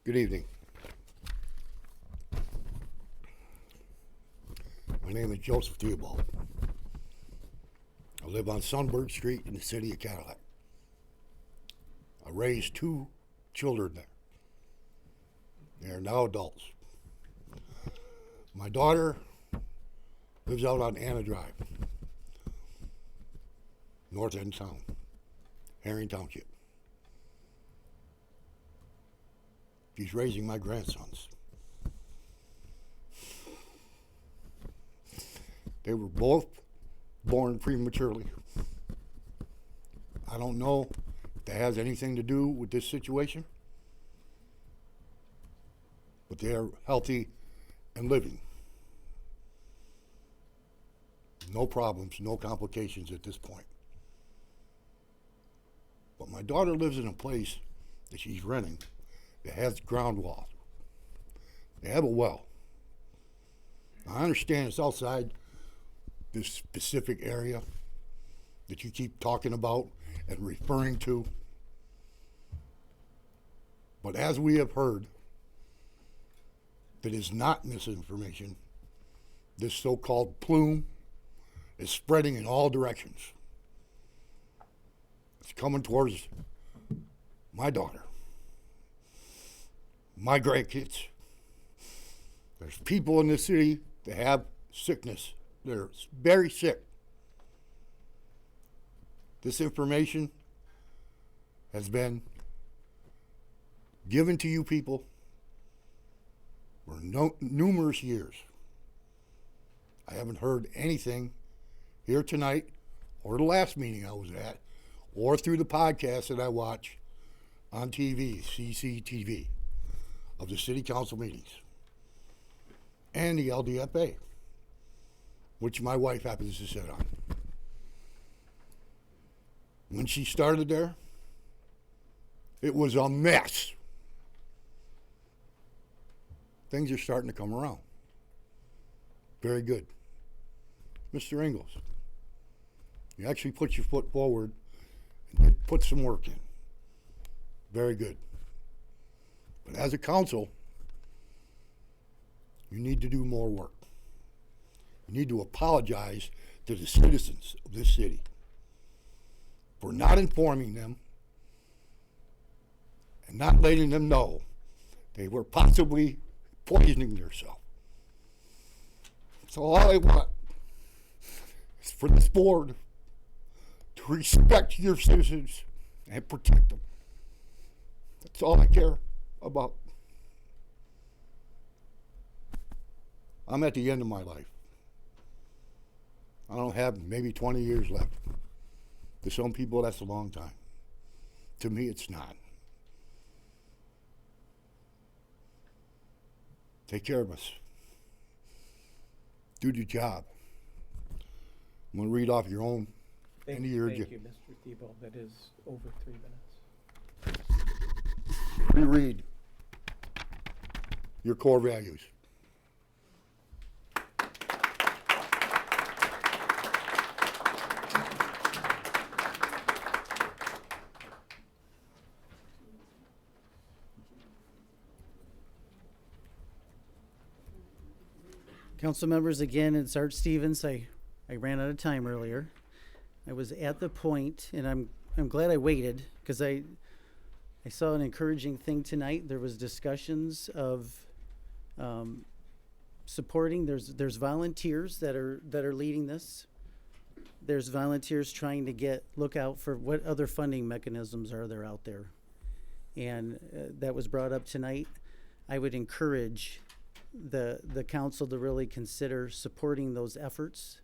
Good evening. My name is Joseph Theobald. I live on Sunbird Street in the city of Cadillac. I raised 2 children there. They are now adults. My daughter lives out on Anna Drive, north end town, Herring Township. She's raising my grandsons. They were both born prematurely. I don't know if that has anything to do with this situation, but they are healthy and living. No problems, no complications at this point. But my daughter lives in a place that she's renting that has ground walls. They have a well. I understand it's outside this specific area that you keep talking about and referring to. But as we have heard, that is not misinformation. This so-called plume is spreading in all directions. It's coming towards my daughter, my grandkids. There's people in the city that have sickness. They're very sick. This information has been given to you people for numerous years. I haven't heard anything here tonight or the last meeting I was at or through the podcast that I watch on TV, CCTV, of the city council meetings and the LDFA, which my wife happens to sit on. When she started there, it was a mess. Things are starting to come around. Very good. Mr. Ingalls, you actually put your foot forward and put some work in. Very good. But as a council, you need to do more work. You need to apologize to the citizens of this city for not informing them and not letting them know they were possibly poisoning themselves. So all I want is for this board to respect your citizens and protect them. That's all I care about. I'm at the end of my life. I don't have maybe 20 years left. To some people, that's a long time. To me, it's not. Take care of us. Do your job. I'm going to read off your own
Thank
end of your
you, Mr. Thibault. That is over 3 minutes.
Reread your core values.
Council members, again, it's Art Stevens. I ran out of time earlier. I was at the point, and I'm glad I waited, because I saw an encouraging thing tonight. There was discussions of supporting. There's volunteers that are leading this. There's volunteers trying to look out for what other funding mechanisms are there out there, and that was brought up tonight. I would encourage the council to really consider supporting those efforts.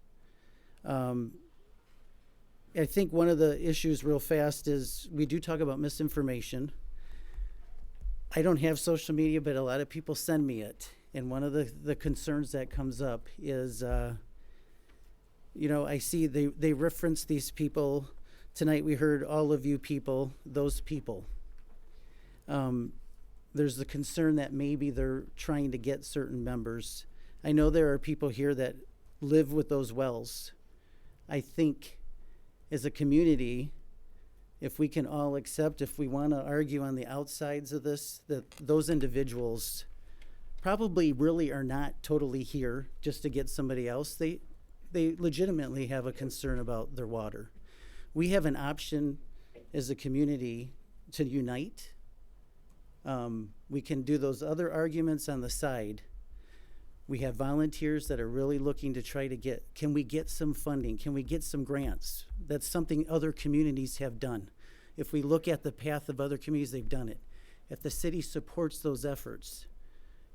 I think one of the issues real fast is we do talk about misinformation. I don't have social media, but a lot of people send me it. And one of the concerns that comes up is, I see they reference these people. Tonight we heard all of you people, those people. There's the concern that maybe they're trying to get certain members. I know there are people here that live with those wells. I think as a community, if we can all accept, if we want to argue on the outsides of this, that those individuals probably really are not totally here just to get somebody else. They legitimately have a concern about their water. We have an option as a community to unite. We can do those other arguments on the side. We have volunteers that are really looking to try to get, can we get some funding? Can we get some grants? That's something other communities have done. If we look at the path of other communities, they've done it. If the city supports those efforts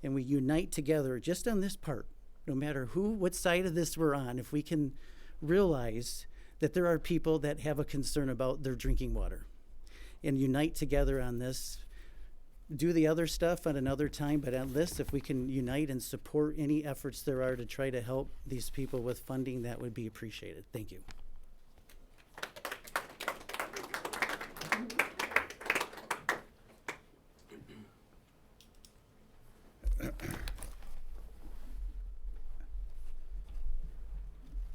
and we unite together just on this part, no matter what side of this we're on, if we can realize that there are people that have a concern about their drinking water and unite together on this, do the other stuff at another time, but at this, if we can unite and support any efforts there are to try to help these people with funding, that would be appreciated. Thank you.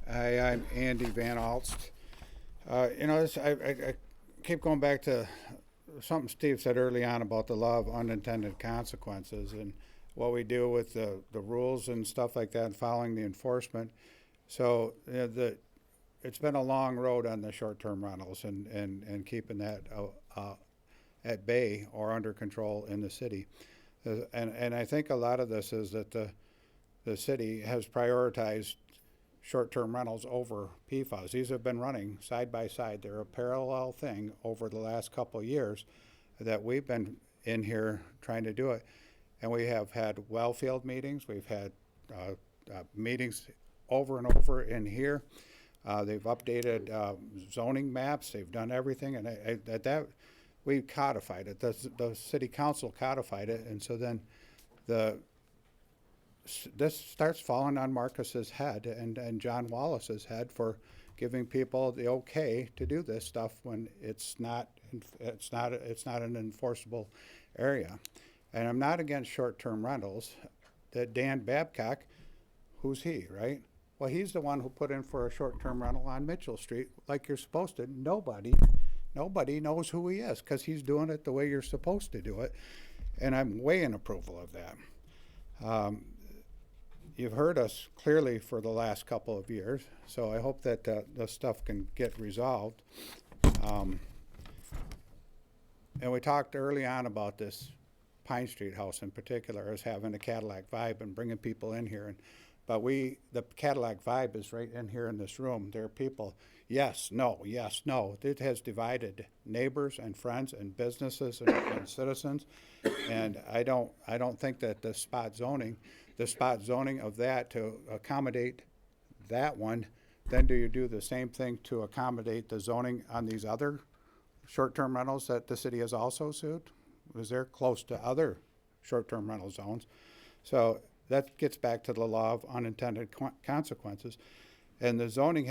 Hi, I'm Andy Van Alst. I keep going back to something Steve said early on about the law of unintended consequences and what we do with the rules and stuff like that and following the enforcement. So it's been a long road on the short-term rentals and keeping that at bay or under control in the city. And I think a lot of this is that the city has prioritized short-term rentals over PFAS. These have been running side by side. They're a parallel thing over the last couple of years that we've been in here trying to do it. And we have had well field meetings. We've had meetings over and over in here. They've updated zoning maps. They've done everything. And that we codified it. The city council codified it. And so then this starts falling on Marcus's head and John Wallace's head for giving people the okay to do this stuff when it's not an enforceable area. And I'm not against short-term rentals. That Dan Babcock, who's he, right? Well, he's the one who put in for a short-term rental on Mitchell Street like you're supposed to. Nobody knows who he is because he's doing it the way you're supposed to do it. And I'm way in approval of that. You've heard us clearly for the last couple of years, so I hope that the stuff can get resolved. And we talked early on about this Pine Street house in particular as having a Cadillac vibe and bringing people in here. But the Cadillac vibe is right in here in this room. There are people, yes, no, yes, no. It has divided neighbors and friends and businesses and citizens. And I don't think that the spot zoning of that to accommodate that one, then do you do the same thing to accommodate the zoning on these other short-term rentals that the city has also sued? Because they're close to other short-term rental zones. So that gets back to the law of unintended consequences. And the zoning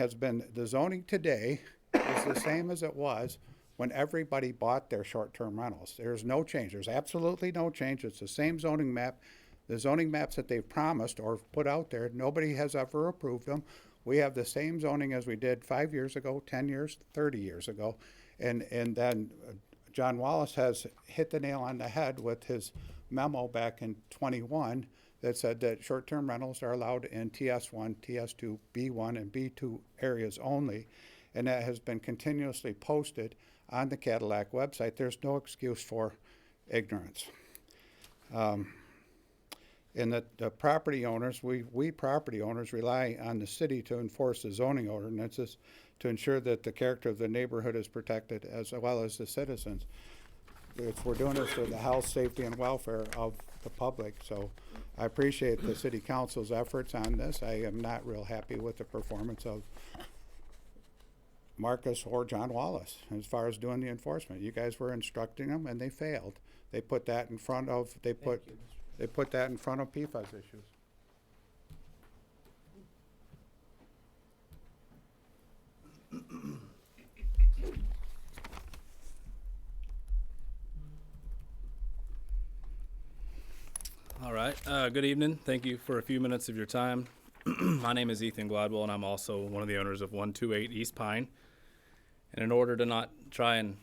today is the same as it was when everybody bought their short-term rentals. There's no change. There's absolutely no change. It's the same zoning map. The zoning maps that they've promised or put out there, nobody has ever approved them. We have the same zoning as we did 5 years ago, 10 years, 30 years ago. And then John Wallace has hit the nail on the head with his memo back in 21 that said that short-term rentals are allowed in TS1, TS2, B1, and B2 areas only. And that has been continuously posted on the Cadillac website. There's no excuse for ignorance. And the property owners, we property owners rely on the city to enforce the zoning ordinances to ensure that the character of the neighborhood is protected as well as the citizens. We're doing this for the health, safety, and welfare of the public. So I appreciate the city council's efforts on this. I am not real happy with the performance of Marcus or John Wallace as far as doing the enforcement. You guys were instructing them and they failed. They put that in front of, they put that in front of PFAS issues.
All right. Good evening. Thank you for a few minutes of your time. My name is Ethan Gladwell, and I'm also one of the owners of 128 East Pine. And in order to not try and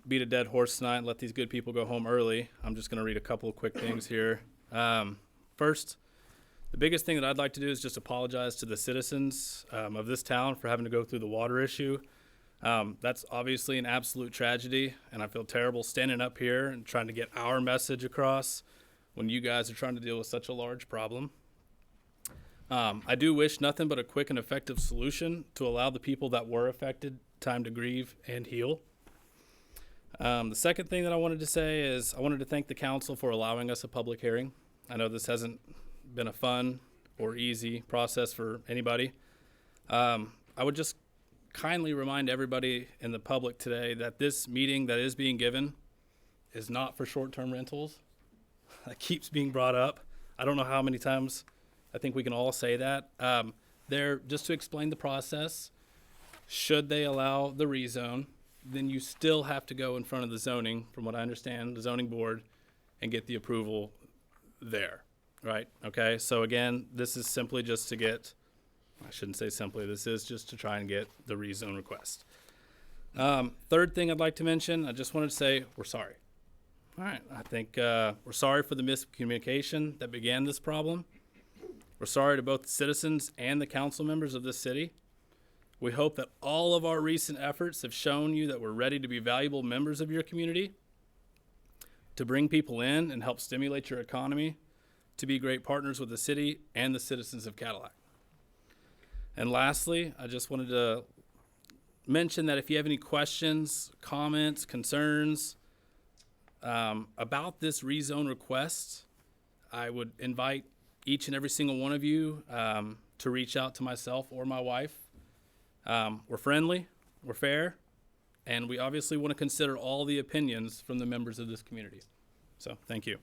beat a dead horse tonight and let these good people go home early. I'm just going to read a couple of quick things here. First, the biggest thing that I'd like to do is just apologize to the citizens of this town for having to go through the water issue. That's obviously an absolute tragedy, and I feel terrible standing up here and trying to get our message across when you guys are trying to deal with such a large problem. I do wish nothing but a quick and effective solution to allow the people that were affected time to grieve and heal. The second thing that I wanted to say is I wanted to thank the council for allowing us a public hearing. I know this hasn't been a fun or easy process for anybody. I would just kindly remind everybody in the public today that this meeting that is being given is not for short-term rentals. That keeps being brought up. I don't know how many times I think we can all say that. They're just to explain the process. Should they allow the rezone, then you still have to go in front of the zoning, from what I understand, the zoning board, and get the approval there, right? Okay, so again, this is simply just to get, I shouldn't say simply, this is just to try and get the rezone request. Third thing I'd like to mention, I just wanted to say we're sorry. All right, I think we're sorry for the miscommunication that began this problem. We're sorry to both the citizens and the council members of this city. We hope that all of our recent efforts have shown you that we're ready to be valuable members of your community, to bring people in and help stimulate your economy, to be great partners with the city and the citizens of Cadillac. And lastly, I just wanted to mention that if you have any questions, comments, concerns about this rezone request, I would invite each and every single one of you to reach out to myself or my wife. We're friendly, we're fair, and we obviously want to consider all the opinions from the members of this community. So, thank you.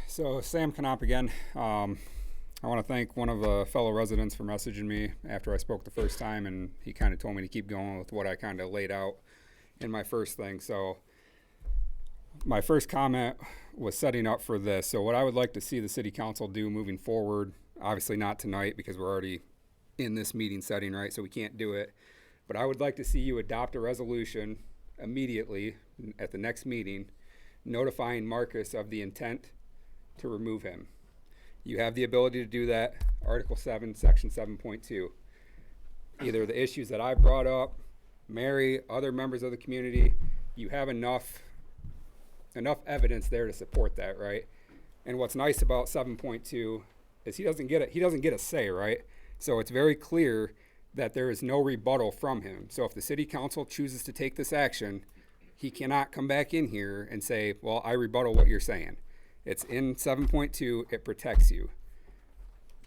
So Sam Knopp again. I want to thank one of the fellow residents for messaging me after I spoke the first time, and he kind of told me to keep going with what I kind of laid out in my first thing. So my first comment was setting up for this. So what I would like to see the city council do moving forward, obviously not tonight because we're already in this meeting setting, right? So we can't do it. But I would like to see you adopt a resolution immediately at the next meeting notifying Marcus of the intent to remove him. You have the ability to do that, Article 7, Section 7.2. Either the issues that I brought up, Mary, other members of the community, you have enough evidence there to support that, right? And what's nice about 7.2 is he doesn't get a say, right? So it's very clear that there is no rebuttal from him. So if the city council chooses to take this action, he cannot come back in here and say, well, I rebuttal what you're saying. It's in 7.2, it protects you.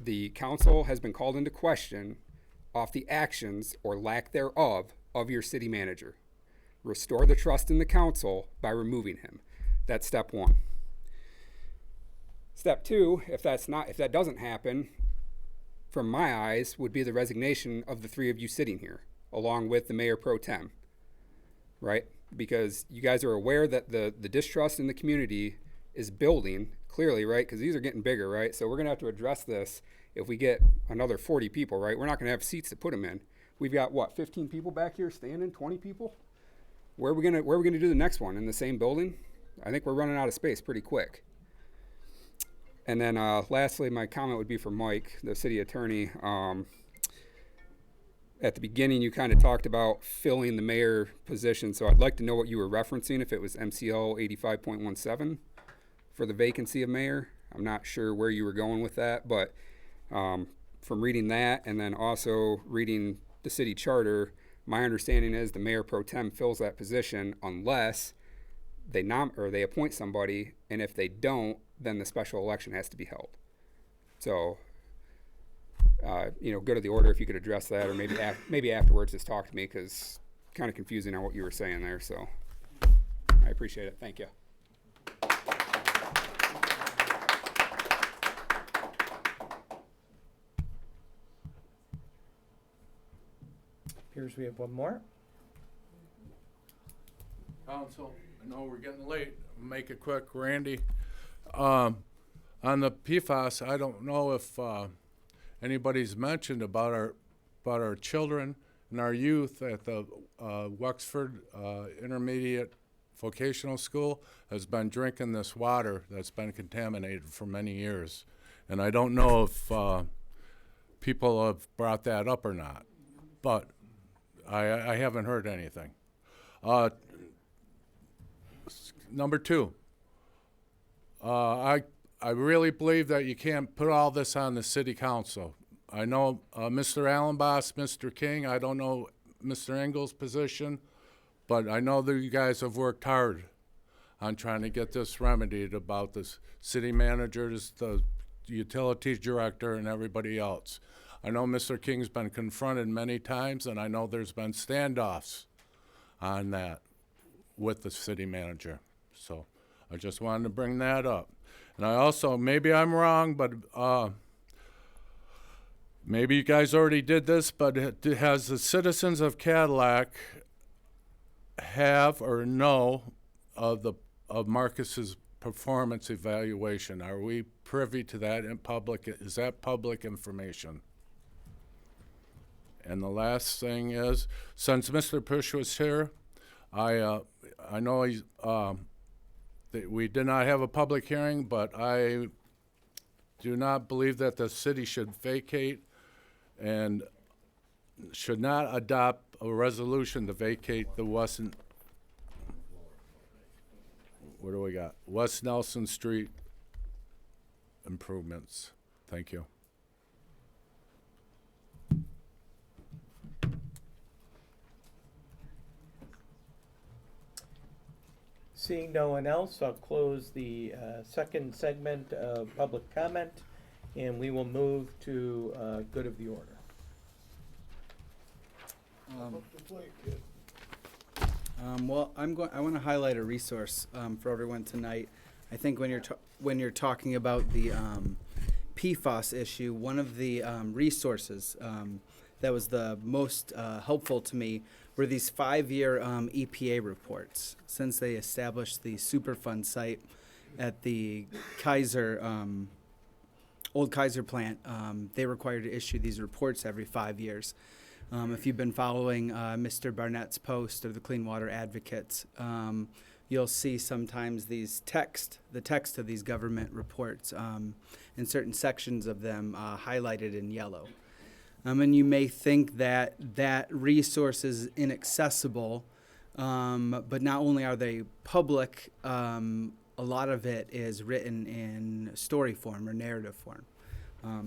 The council has been called into question off the actions or lack thereof of your city manager. Restore the trust in the council by removing him. That's step one. Step two, if that doesn't happen, from my eyes, would be the resignation of the three of you sitting here, along with the mayor pro tem, right? Because you guys are aware that the distrust in the community is building clearly, right? Because these are getting bigger, right? So we're gonna have to address this if we get another 40 people, right? We're not gonna have seats to put them in. We've got what, 15 people back here standing, 20 people? Where are we gonna do the next one? In the same building? I think we're running out of space pretty quick. And then lastly, my comment would be for Mike, the city attorney. At the beginning, you kind of talked about filling the mayor position. So I'd like to know what you were referencing, if it was MCL 85.17 for the vacancy of mayor. I'm not sure where you were going with that, but from reading that and then also reading the city charter, my understanding is the mayor pro tem fills that position unless they appoint somebody, and if they don't, then the special election has to be held. So, go to the order if you could address that, or maybe afterwards just talk to me, because kind of confusing on what you were saying there. So I appreciate it. Thank you.
Appears we have one more.
Council, I know we're getting late. Make it quick, Randy. On the PFAS, I don't know if anybody's mentioned about our children and our youth at the Wexford Intermediate Vocational School has been drinking this water that's been contaminated for many years. And I don't know if people have brought that up or not, but I haven't heard anything. Number two, I really believe that you can't put all this on the city council. I know Mr. Allenboss, Mr. King, I don't know Mr. Engel's position, but I know that you guys have worked hard on trying to get this remedied about the city managers, the utilities director, and everybody else. I know Mr. King's been confronted many times, and I know there's been standoffs on that with the city manager. So I just wanted to bring that up. And I also, maybe I'm wrong, but maybe you guys already did this, but has the citizens of Cadillac have or know of Marcus's performance evaluation? Are we privy to that in public? Is that public information? And the last thing is, since Mr. Push was here, I know he's, we did not have a public hearing, but I do not believe that the city should vacate and should not adopt a resolution to vacate the West Nelson Street improvements. Thank you.
Seeing no one else, I'll close the second segment of public comment, and we will move to good of the order.
Well, I want to highlight a resource for everyone tonight. I think when you're talking about the PFAS issue, one of the resources that was the most helpful to me were these 5-year EPA reports. Since they established the Superfund site at the old Kaiser plant, they required to issue these reports every 5 years. If you've been following Mr. Barnett's post or the Clean Water Advocates, you'll see sometimes the text of these government reports in certain sections of them highlighted in yellow. And you may think that that resource is inaccessible, but not only are they public, a lot of it is written in story form or narrative form.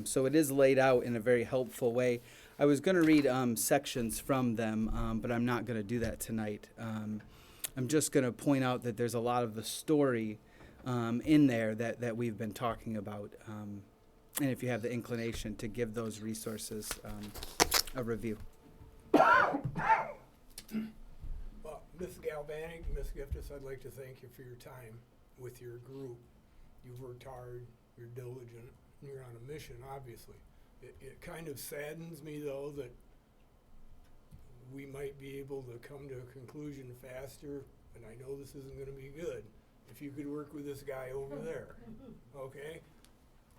So it is laid out in a very helpful way. I was going to read sections from them, but I'm not going to do that tonight. I'm just going to point out that there's a lot of the story in there that we've been talking about. And if you have the inclination to give those resources a review.
Well, Ms. Galvanic, Ms. Giftis, I'd like to thank you for your time with your group. You've worked hard, you're diligent, and you're on a mission, obviously. It kind of saddens me, though, that we might be able to come to a conclusion faster, and I know this isn't going to be good, if you could work with this guy over there, okay?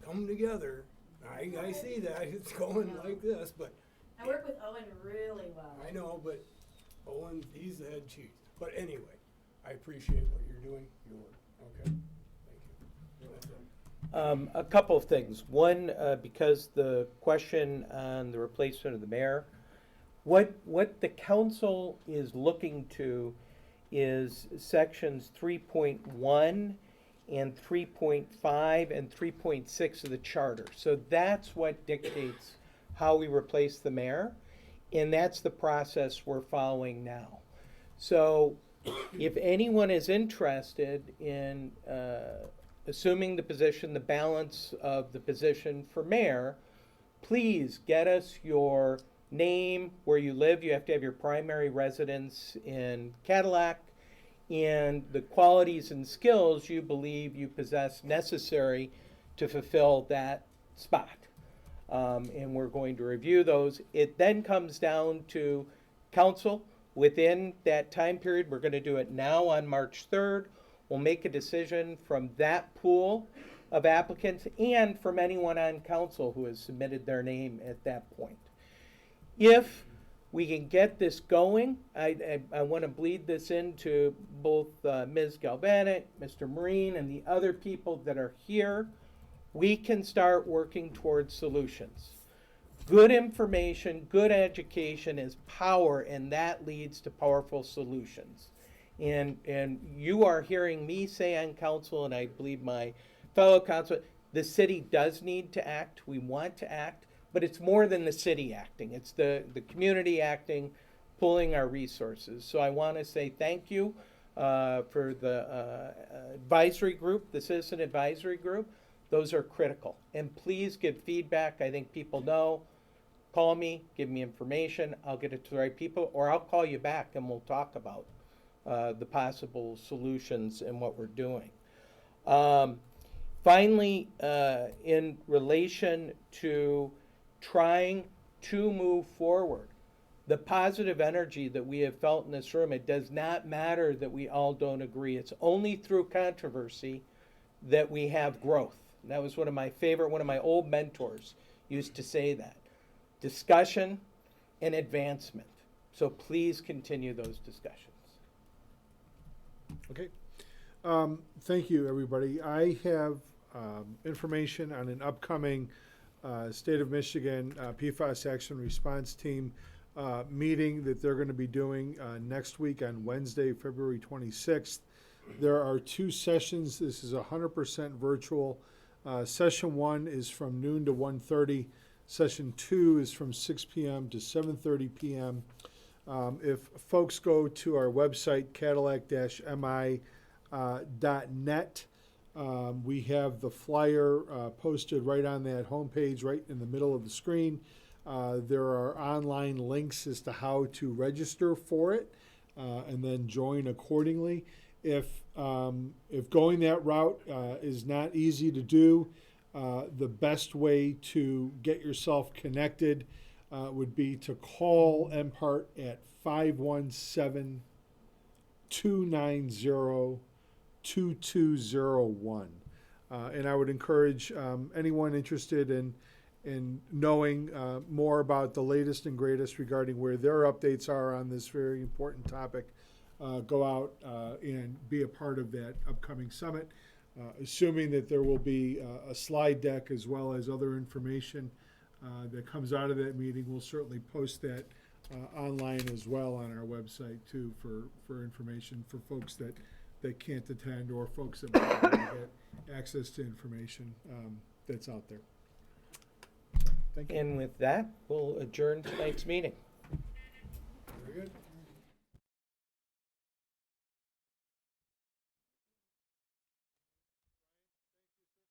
Come together. I see that. It's going like this, but...
I work with Owen really well.
I know, but Owen, he's the head chief. But anyway, I appreciate what you're doing, your work, okay? Thank you. That's it.
A couple of things. One, because the question on the replacement of the mayor, what the council is looking to is sections 3.1 and 3.5 and 3.6 of the charter. So that's what dictates how we replace the mayor, and that's the process we're following now. So if anyone is interested in assuming the position, the balance of the position for mayor, please get us your name, where you live. You have to have your primary residence in Cadillac, and the qualities and skills you believe you possess necessary to fulfill that spot. And we're going to review those. It then comes down to council within that time period. We're going to do it now on March 3rd. We'll make a decision from that pool of applicants and from anyone on council who has submitted their name at that point. If we can get this going, I want to bleed this into both Ms. Galvanic, Mr. Marine, and the other people that are here. We can start working towards solutions. Good information, good education is power, and that leads to powerful solutions. And you are hearing me say on council, and I believe my fellow council, the city does need to act. We want to act, but it's more than the city acting. It's the community acting, pulling our resources. So I want to say thank you for the advisory group, the citizen advisory group. Those are critical. And please give feedback. I think people know. Call me, give me information. I'll get it to the right people, or I'll call you back and we'll talk about the possible solutions and what we're doing. Finally, in relation to trying to move forward, the positive energy that we have felt in this room, it does not matter that we all don't agree. It's only through controversy that we have growth. That was one of my old mentors used to say that. Discussion and advancement. So please continue those discussions.
Okay. Thank you, everybody. I have information on an upcoming State of Michigan PFAS Action Response Team meeting that they're going to be doing next week on Wednesday, February 26th. There are 2 sessions. This is 100% virtual. Session 1 is from noon to 1:30. Session 2 is from 6 p.m. to 7:30 p.m. If folks go to our website, cadillac-mi.net, we have the flyer posted right on that homepage, right in the middle of the screen. There are online links as to how to register for it and then join accordingly. If going that route is not easy to do, the best way to get yourself connected would be to call MPART at 517-290-2201. And I would encourage anyone interested in knowing more about the latest and greatest regarding where their updates are on this very important topic, go out and be a part of that upcoming summit. Assuming that there will be a slide deck as well as other information that comes out of that meeting, we'll certainly post that online as well on our website too for information for folks that can't attend or folks that might want to get access to information that's out there. Thank you.
And with that, we'll adjourn tonight's meeting.
Very good.